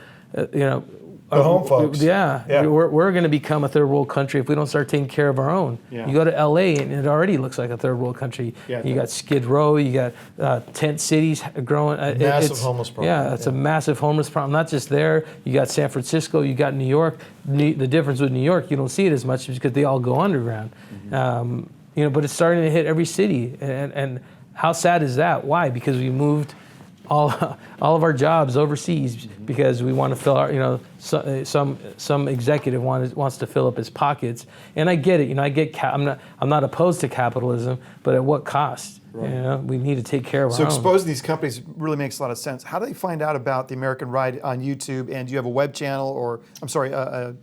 home folks. Yeah. We're going to become a third world country if we don't start taking care of our own. Yeah. You go to LA and it already looks like a third world country. Yeah, you got Skid Row, you got tent cities growing. Massive homeless problem. Yeah, it's a massive homeless problem. Not just there. You got San Francisco, you got New York. The difference with New York, you don't see it as much because they all go underground. But it's starting to hit every city. And how sad is that? Why? Because we moved all of our jobs overseas because we want to fill our, some executive wants to fill up his pockets, and I get it. I'm not opposed to capitalism, but at what cost? Right. We need to take care of our own. So exposing these companies really makes a lot of sense. How do they find out about the American Ride on YouTube? And do you have a web channel, or no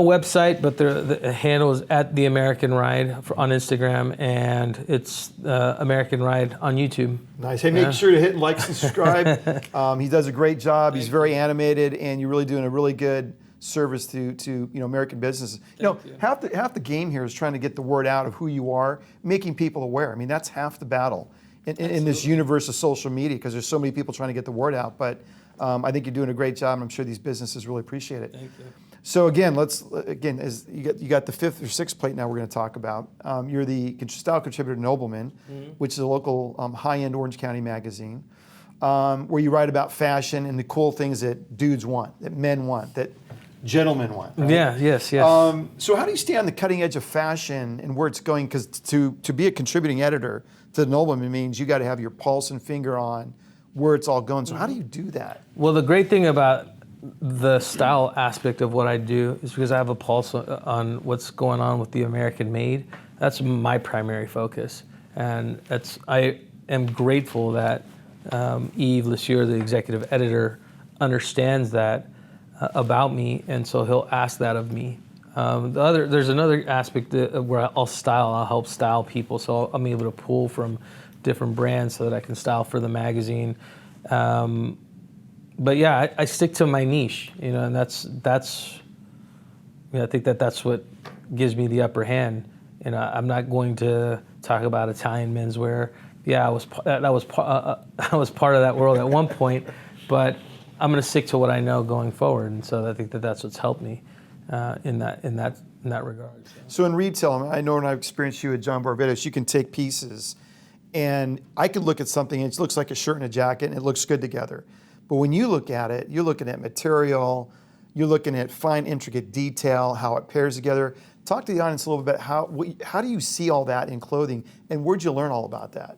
website, but the handle is at the American Ride on Instagram, and it's American Ride on YouTube. Nice. Hey, make sure to hit like and subscribe. He does a great job. He's very animated, and you're really doing a really good service to American businesses. Half the game here is trying to get the word out of who you are, making people aware. I mean, that's half the battle in this universe of social media, because there's so many people trying to get the word out. But I think you're doing a great job, and I'm sure these businesses really appreciate it. Thank you. So as you got the fifth or sixth plate now we're going to talk about. You're the style contributor to Nobleman, which is a local high-end Orange County magazine, where you write about fashion and the cool things that dudes want, that men want, that gentlemen want. Right? Yeah, yes. So how do you stay on the cutting edge of fashion and where it's going? Because to be a contributing editor to the Nobleman means you got to have your pulse and finger on where it's all going. So how do you do that? Well, the great thing about the style aspect of what I do is because I have a pulse on what's going on with the American made. That's my primary focus. And I am grateful that Yves Lesieur, the executive editor, understands that about me, and so he'll ask that of me. There's another aspect where I'll help style people, so I'm able to pull from different brands so that I can style for the magazine. But yeah, I stick to my niche, and that's I think that's what gives me the upper hand. I'm not going to talk about Italian menswear. Yeah, I was part of that world at one point, but I'm going to stick to what I know going forward, and so I think that's what's helped me in that regard. So in retail, I know when I've experienced you at John Varvatos, you can take pieces, and I could look at something and it looks like a shirt and a jacket, and it looks good together. But when you look at it, you're looking at material, you're looking at fine, intricate detail, how it pairs together. Talk to the audience a little bit about how do you see all that in clothing, and where'd you learn all about that?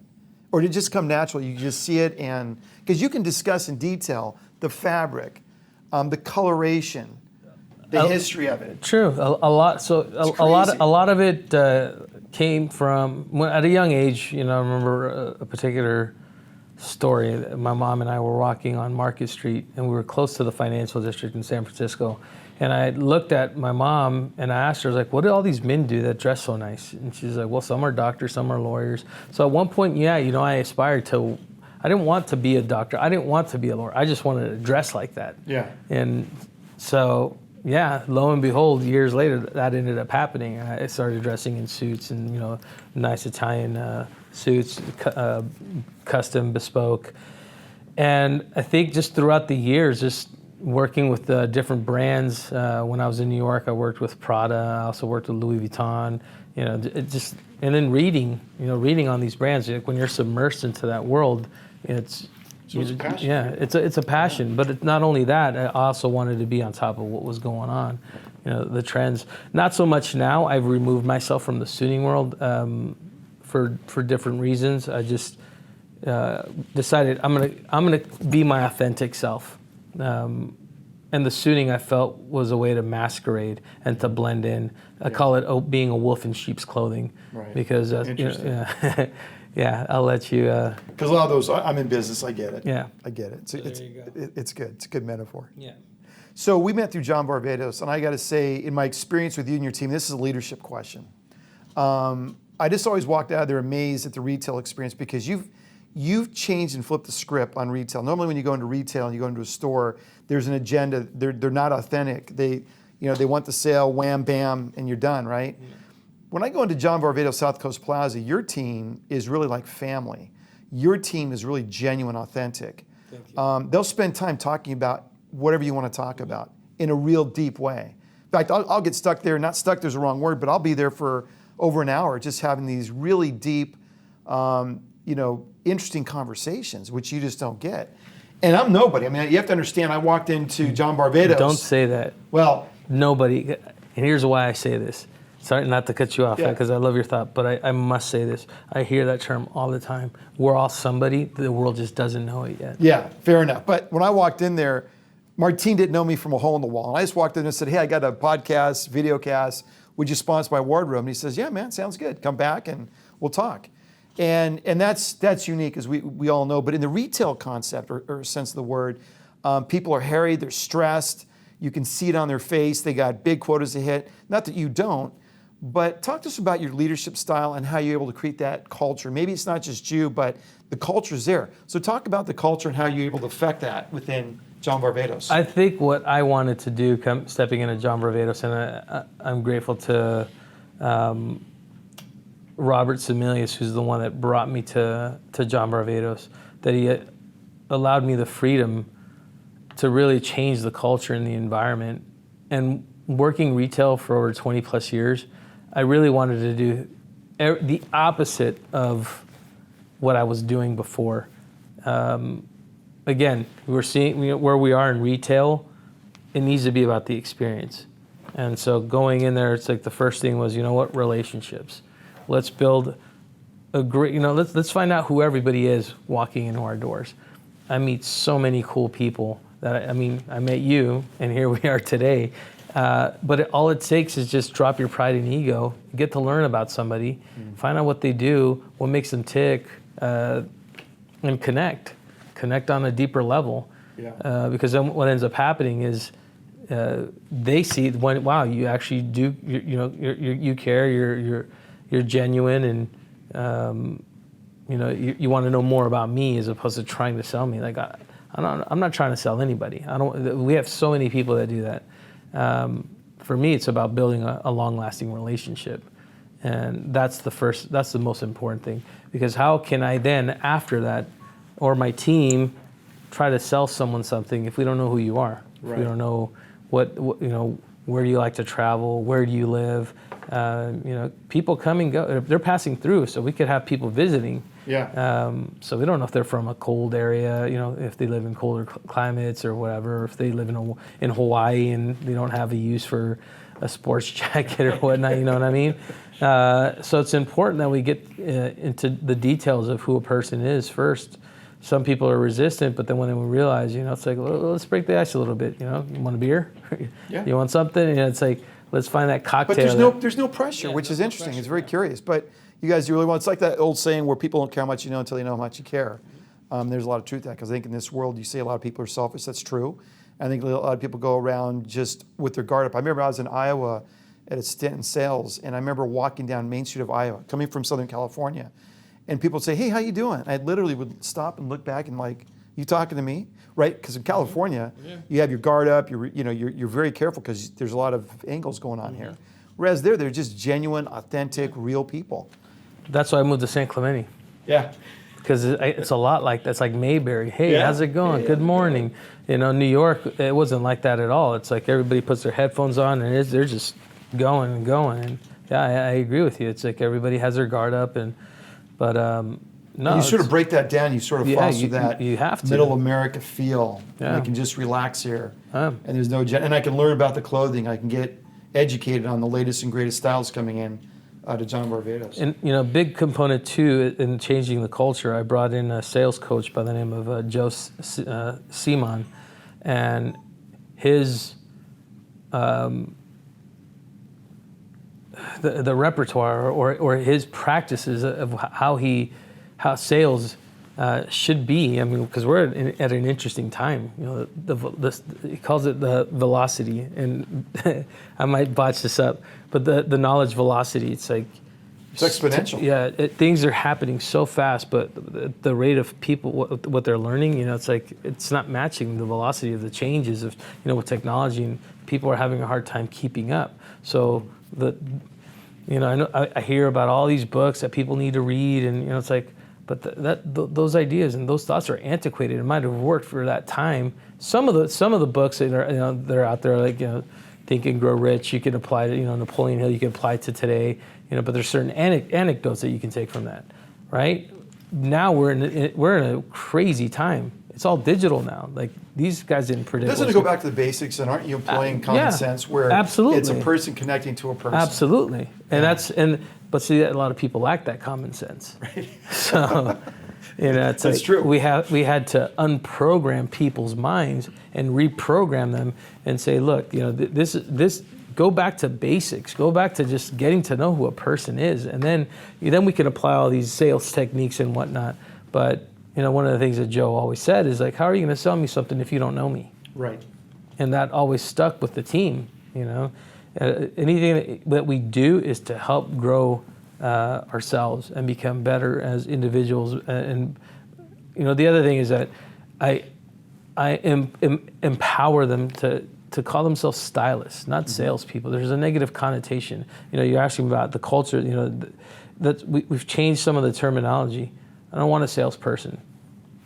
Or did it just come naturally? You just see it, and because you can discuss in detail the fabric, the coloration, the history of it. True, a lot. So a lot of it came from at a young age. I remember a particular story. My mom and I were walking on Market Street, and we were close to the financial district in San Francisco. And I looked at my mom and I asked her, I was like, what do all these men do that dress so nice? And she's like, well, some are doctors, some are lawyers. So at one point, I aspired to, I didn't want to be a doctor. I didn't want to be a lawyer. I just wanted to dress like that. Yeah. And so, lo and behold, years later, that ended up happening. I started dressing in suits and, nice Italian suits, custom, bespoke. And I think just throughout the years, just working with different brands. When I was in New York, I worked with Prada. I also worked with Louis Vuitton. And then reading on these brands. When you're submersed into that world, it's a passion. Yeah, it's a passion. Yeah. But it's not only that. I also wanted to be on top of what was going on. The trends. Not so much now. I've removed myself from the suiting world for different reasons. I just decided I'm gonna be my authentic self. And the suiting I felt was a way to masquerade and to blend in. I call it being a wolf in sheep's clothing, right. Because I'll let you. Because a lot of those, I'm in business. I get it. Yeah, I get it. It's good. It's a good metaphor. Yeah. So we met through John Varvatos, and I got to say, in my experience with you and your team, this is a leadership question. I just always walked out of there amazed at the retail experience because you've changed and flipped the script on retail. Normally when you go into retail and you go into a store, there's an agenda. They're not authentic. They want the sale, wham, bam, and you're done, right? Yeah. When I go into John Varvatos South Coast Plaza, your team is really like family. Your team is really genuine, authentic. Thank you. They'll spend time talking about whatever you want to talk about in a real deep way. In fact, I'll get stuck there, not stuck, there's a wrong word, but I'll be there for over an hour just having these really deep, interesting conversations, which you just don't get. And I'm nobody. I mean, you have to understand, I walked into John Varvatos. Don't say that. Well, nobody. And here's why I say this. Sorry not to cut you off, because I love your thought, but I must say this. I hear that term all the time. We're all somebody. The world just doesn't know it yet. Yeah, fair enough. But when I walked in there, Martine didn't know me from a hole in the wall. And I just walked in and said, hey, I got a podcast, video cast. Would you sponsor my wardrobe? And he says, yeah, man, sounds good. Come back and we'll talk. And that's unique, as we all know. But in the retail concept or sense of the word, people are harried, they're stressed. You can see it on their face. They got big quotas to hit. Not that you don't, but talk to us about your leadership style and how you're able to create that culture. Maybe it's not just you, but the culture's there. So talk about the culture and how you're able to affect that within John Varvatos. I think what I wanted to do, stepping into John Varvatos, and I'm grateful to Robert Semelius, who's the one that brought me to John Varvatos, that he allowed me the freedom to really change the culture and the environment. And working retail for over 20 plus years, I really wanted to do the opposite of what I was doing before. Again, we're seeing where we are in retail, it needs to be about the experience. And so going in there, it's like the first thing was, relationships. Let's build a great, let's find out who everybody is walking into our doors. I meet so many cool people that, I mean, I met you, and here we are today. But all it takes is just drop your pride and ego, get to learn about somebody, find out what they do, what makes them tick, and connect on a deeper level. Yeah. Because then what ends up happening is they see wow, you actually do, you care, you're genuine, and you want to know more about me as opposed to trying to sell me. Like I'm not trying to sell anybody. We have so many people that do that. For me, it's about building a long-lasting relationship, and that's the most important thing. Because how can I then, after that, or my team, try to sell someone something if we don't know who you are? If Right. we don't know what where do you like to travel, where do you live? People come and go. They're passing through, so we could have people visiting. Yeah. So we don't know if they're from a cold area, if they live in colder climates or whatever, or if they live in Hawaii and they don't have a use for a sports jacket or whatnot, you know what I mean? So it's important that we get into the details of who a person is first. Some people are resistant, but then when they realize, it's like, well, let's break the ice a little bit. You want a beer? Yeah. You want something? It's like, let's find that cocktail. But there's no pressure, which is interesting. It's very curious. But you guys do really well. It's like that old saying where people don't care how much you know until you know how much you care. There's a lot of truth to that, because I think in this world you see a lot of people are selfish. That's true. I think a lot of people go around just with their guard up. I remember I was in Iowa at a stint in sales, and I remember walking down Main Street of Iowa, coming from Southern California, and people would say, "Hey, how you doing?" I literally would stop and look back and like, "You talking to me?" Right? Because in California, you have your guard up. You're very careful because there's a lot of angles going on here. Whereas they're just genuine, authentic, real people. That's why I moved to San Clemente. Yeah. Because it's a lot like that's like Mayberry. Hey, Yeah. how's it going? Yeah. Good morning. New York, it wasn't like that at all. It's like everybody puts their headphones on and they're just going and going. And yeah, I agree with you. It's like everybody has their guard up, but no. You sort of break that down. You sort of foster that you have to. middle America feel. Yeah. And I can just relax here, and there's no and I can learn about the clothing. I can get educated on the latest and greatest styles coming in to John Varvatos. And big component too in changing the culture. I brought in a sales coach by the name of Joe Simon, and his the repertoire or his practices of how sales should be. I mean, because we're at an interesting time. He calls it the velocity, and I might botch this up, but the knowledge velocity. It's like it's exponential. Things are happening so fast, but the rate of people what they're learning, it's like it's not matching the velocity of the changes of with technology, and people are having a hard time keeping up. So I hear about all these books that people need to read, and it's like. But those ideas and those thoughts are antiquated. It might have worked for that time. Some of the books that are they're out there, like Think and Grow Rich. You can apply to Napoleon Hill. You can apply to today. But there's certain anecdotes that you can take from that, right? Now we're in a crazy time. It's all digital now. Like these guys didn't predict. Doesn't it go back to the basics? And aren't you employing common sense where absolutely. It's a person connecting to a person? Absolutely, But see, a lot of people lack that common sense. Right. So, it's that's true. We had to unprogram people's minds and reprogram them and say, look, this. Go back to basics. Go back to just getting to know who a person is, and then we can apply all these sales techniques and whatnot. But one of the things that Joe always said is like, how are you going to sell me something if you don't know me? Right. And that always stuck with the team. Anything that we do is to help grow ourselves and become better as individuals. And the other thing is that I empower them to call themselves stylists, not salespeople. There's a negative connotation. You're asking about the culture. That we've changed some of the terminology. I don't want a salesperson.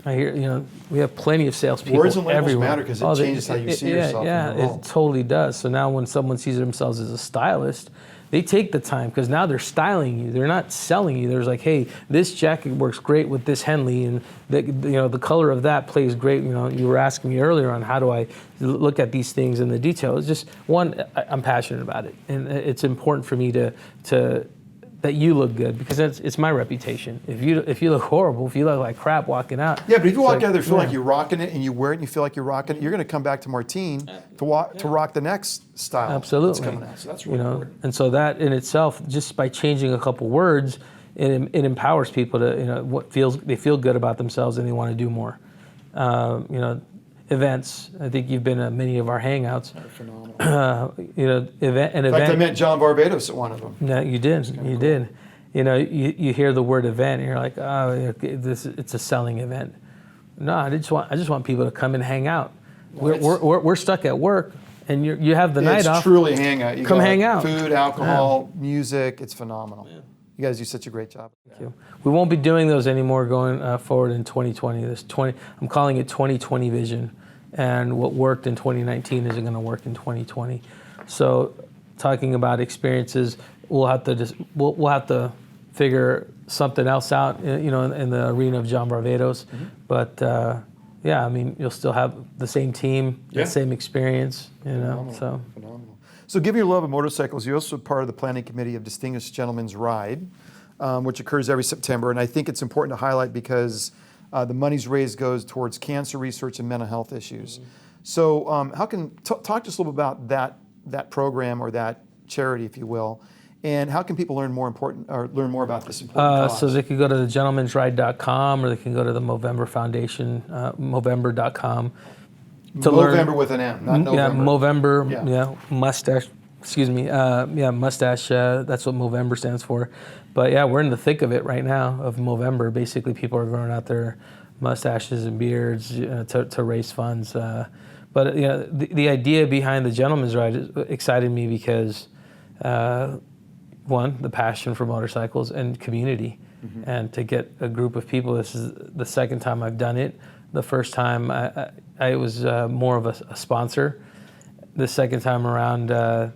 I hear, we have plenty of salespeople Words and labels everywhere. matter because it changes how you see yourself. Yeah, it totally does. So now when someone sees themselves as a stylist, they take the time because now they're styling you. They're not selling you. There's like, hey, this jacket works great with this Henley, and the color of that plays great. You were asking me earlier on how do I look at these things in the detail. It's just one, I'm passionate about it, and it's important for me to that you look good, because it's my reputation. If you look horrible, if you look like crap walking out. Yeah, but if you walk out there feel like you're rocking it and you wear it and you feel like you're rocking it, you're going to come back to Martine to rock the next style. Absolutely. That's coming out. So that's really important. And so that in itself, just by changing a couple words, it empowers people to they feel good about themselves and they want to do more. Events. I think you've been at many of our hangouts. They're phenomenal. In fact, I met John Varvatos at one of them. No, you did. You did. You hear the word event, and you're like, oh, it's a selling event. No, I just want people to come and hang out. We're stuck at work, and you have the night off. It's truly hangout. You come hang out. Food, alcohol, music. It's phenomenal. Yeah. You guys do such a great job. Thank you. We won't be doing those anymore going forward in 2020. I'm calling it 2020 vision, and what worked in 2019 isn't going to work in 2020. So, talking about experiences, we'll have to figure something else out, in the arena of John Varvatos. Mm-hmm. But you'll still have the same team, the same experience, Phenomenal. So. Phenomenal. So, given your love of motorcycles, you're also part of the planning committee of Distinguished Gentleman's Ride, which occurs every September. And I think it's important to highlight because the money's raised goes towards cancer research and mental health issues. Mm-hmm. So, talk to us a little bit about that program or that charity, if you will, and how can people learn more about this important cause? So they could go to thegentleman'sride.com, or they can go to the Movember Foundation, Movember.com. Movember with an M, not November. Yeah, Movember, mustache, excuse me. Mustache, that's what Movember stands for. But yeah, we're in the thick of it right now, of Movember. Basically, people are growing out their mustaches and beards to raise funds. But the idea behind the Gentleman's Ride excited me because, one, the passion for motorcycles and community. Mm-hmm. And to get a group of people, this is the second time I've done it. The first time I was more of a sponsor. The second time around, the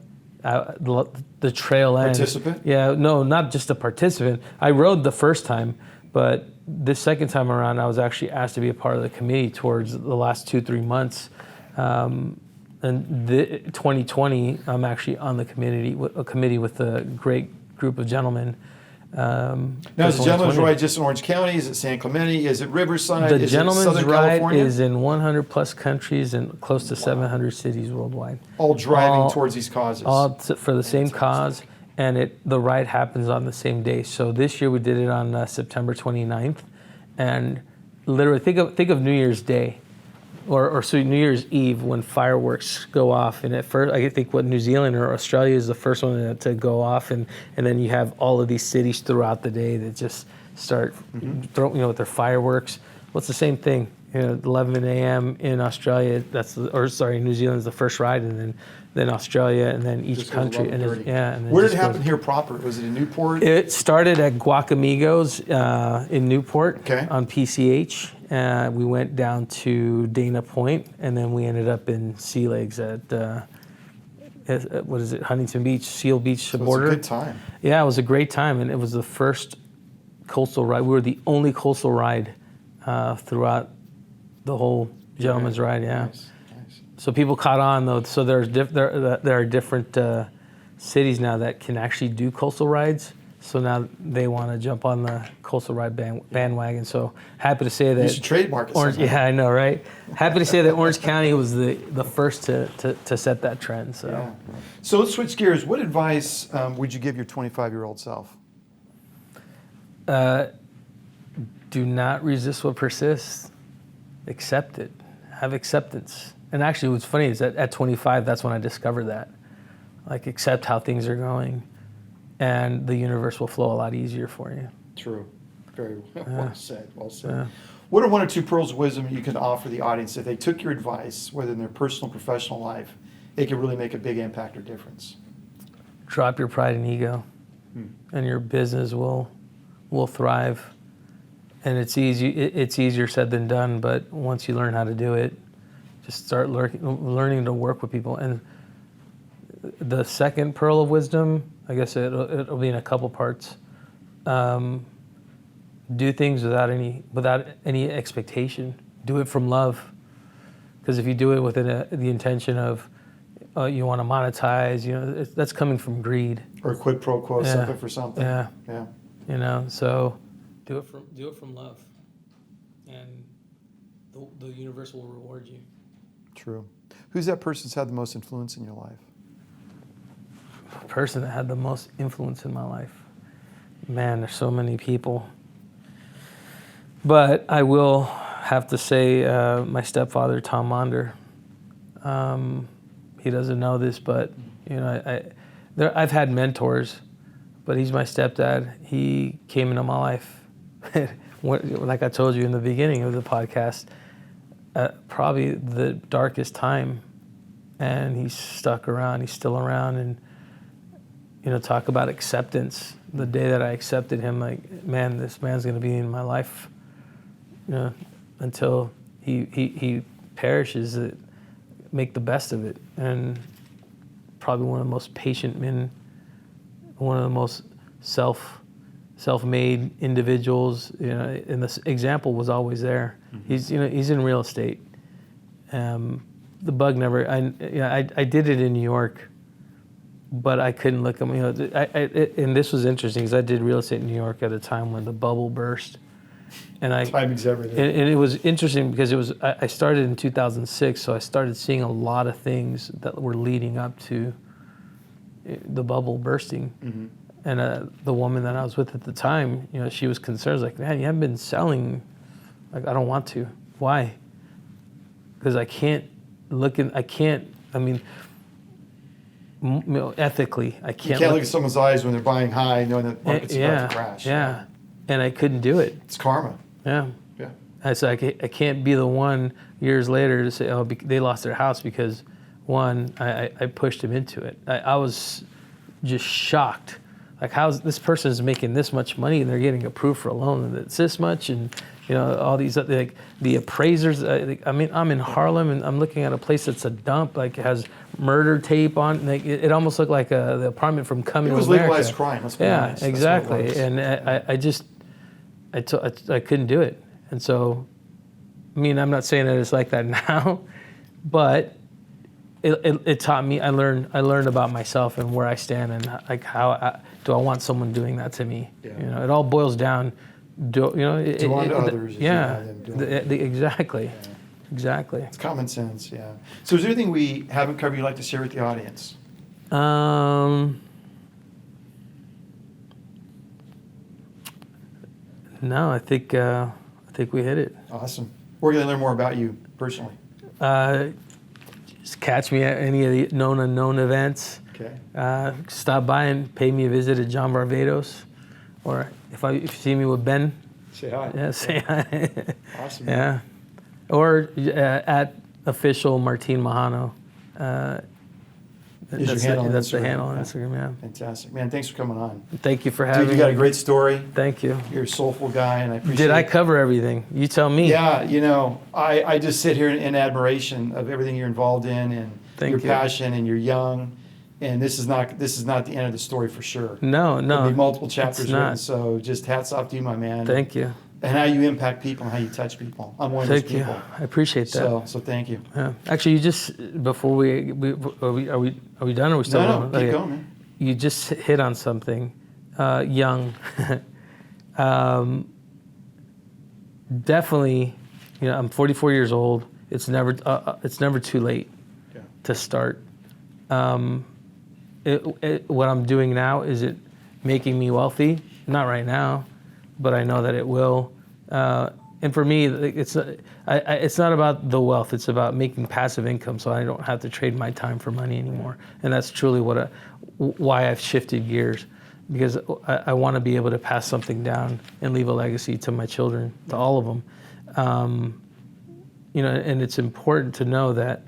trail end. Participant? Yeah, no, not just a participant. I rode the first time, but this second time around, I was actually asked to be a part of the committee towards the last 2-3 months. And 2020, I'm actually on the committee with a great group of gentlemen. Now, is the Gentleman's Ride just in Orange County? Is it San Clemente? Is it Riverside? The is Gentleman's it Southern Ride California? is in 100 plus countries and close to 700 cities worldwide. All driving towards these causes. All for the same cause, and the ride happens on the same day. So this year we did it on September 29th, and literally think of New Year's Day. Or New Year's Eve when fireworks go off, and at first I think New Zealand or Australia is the first one to go off, and then you have all of these cities throughout the day that just start throwing with their fireworks. Well, it's the same thing. 11 a.m. in Australia. New Zealand is the first ride, and then Australia, and then each country. And where did it happen here proper? Was it in Newport? It started at Guacamigos in Newport on PCH. We went down to Dana Point, and then we ended up in Sea Legs at Huntington Beach, Seal Beach border. It was a good time. Yeah, it was a great time, and it was the first coastal ride. We were the only coastal ride throughout the whole Gentleman's Ride. Yeah. Nice. So people caught on though. So there are different cities now that can actually do coastal rides. So now they want to jump on the coastal ride bandwagon. So happy to say that you should trademark it. Orange, yeah, I know, right? Happy to say that Orange County was the first to set that trend. So, yeah. So let's switch gears. What advice would you give your 25-year-old self? Do not resist what persists. Accept it. Have acceptance. And actually, what's funny is that at 25, that's when I discovered that. Like, accept how things are going, and the universe will flow a lot easier for you. True. Very well said. Well said. Yeah. What are one or two pearls of wisdom you can offer the audience if they took your advice, whether in their personal or professional life, it could really make a big impact or difference? Drop your pride and ego, and your business will thrive. And it's easy. It's easier said than done. But once you learn how to do it, just start learning to work with people. And the second pearl of wisdom, I guess it'll be in a couple parts. Do things without any expectation. Do it from love. Because if you do it with the intention of you want to monetize, that's coming from greed. Or quid pro quo, Yeah. something for something. Yeah. Yeah. You know, so do it from love, and the universe will reward you. True. Who's that person that's had the most influence in your life? The person that had the most influence in my life. Man, there's so many people. But I will have to say my stepfather, Tom Monder. He doesn't know this, but you know, I've had mentors, but he's my stepdad. He came into my life, like I told you in the beginning of the podcast, probably the darkest time, and he's stuck around. He's still around, and you know, talk about acceptance. The day that I accepted him, like, man, this man's going to be in my life, you know, until he perishes. Make the best of it. And probably one of the most patient men, one of the most self-made individuals, you know, and this example was always there. Mm-hmm. He's in real estate. The bug never, I did it in New York, but I couldn't look at him, you know, and this was interesting because I did real estate in New York at a time when the bubble burst. And timing's everything. And it was interesting because I started in 2006, so I started seeing a lot of things that were leading up to the bubble bursting. Mm-hmm. And the woman that I was with at the time, you know, she was concerned. Like, man, you haven't been selling. Like, I don't want to. Why? Because I can't I mean, you know, ethically, I can't. You can't look at someone's eyes when they're buying high, knowing that market's about to crash. Yeah. And I couldn't do it. It's karma. Yeah. Yeah. I said, I can't be the one years later to say, oh, they lost their house because, one, I pushed them into it. I was just shocked. Like, how's this person is making this much money and they're getting approved for a loan and it's this much, and you know, all these, like, the appraisers. I mean, I'm in Harlem and I'm looking at a place that's a dump, like it has murder tape on. Like, it almost looked like the apartment from Coming to America. It was legalized crime. Let's be honest. Exactly. And I couldn't do it. And so, I mean, I'm not saying that it's like that now, but it taught me. I learned about myself and where I stand, and like do I want someone doing that to me? Yeah. You know, it all boils down. Do unto others. Exactly. Yeah. Exactly. It's common sense. Yeah. So, is there anything we haven't covered you'd like to share with the audience? No, I think we hit it. Awesome. Where can they learn more about you personally? Just catch me at any of the known unknown events. Okay. Stop by and pay me a visit at John Varvatos, or if you see me with Ben, say hi. Yeah, say hi. Awesome. Yeah. Or at official Martin Majano. That's the handle on Instagram, yeah. Fantastic. Man, thanks for coming on. Thank you for having me. Dude, you got a great story. Thank you. You're a soulful guy, and I appreciate it. Did I cover everything? You tell me. Yeah, you know, I just sit here in admiration of everything you're involved in, and your passion, and you're young. And this is not the end of the story for sure. No. There'll be multiple chapters written, so just hats off to you, my man. Thank you. And how you impact people and how you touch people. I'm one of those people. Thank you. I appreciate that. So thank you. Yeah. Actually, you just, before we are we done, or are we still going? No, keep going, man. You just hit on something. Young. Definitely, you know, I'm 44 years old. It's never too late to start. What I'm doing now, is it making me wealthy? Not right now, but I know that it will. And for me, it's not about the wealth. It's about making passive income, so I don't have to trade my time for money anymore. And that's truly why I've shifted gears, because I want to be able to pass something down and leave a legacy to my children, to all of them. You know, and it's important to know that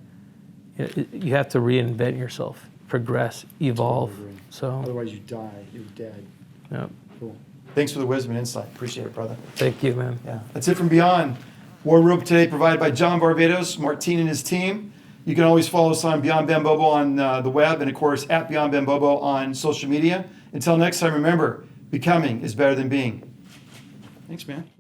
you have to reinvent yourself, progress, evolve. Totally. So otherwise, you die. You're dead. Yeah. Cool. Thanks for the wisdom and insight. Appreciate it, brother. Thank you, man. Yeah. That's it from Beyond. Wardrobe today provided by John Varvatos, Martin and his team. You can always follow us on Beyond Ben Bobo on the web, and of course at Beyond Ben Bobo on social media. Until next time, remember, becoming is better than being. Thanks, man.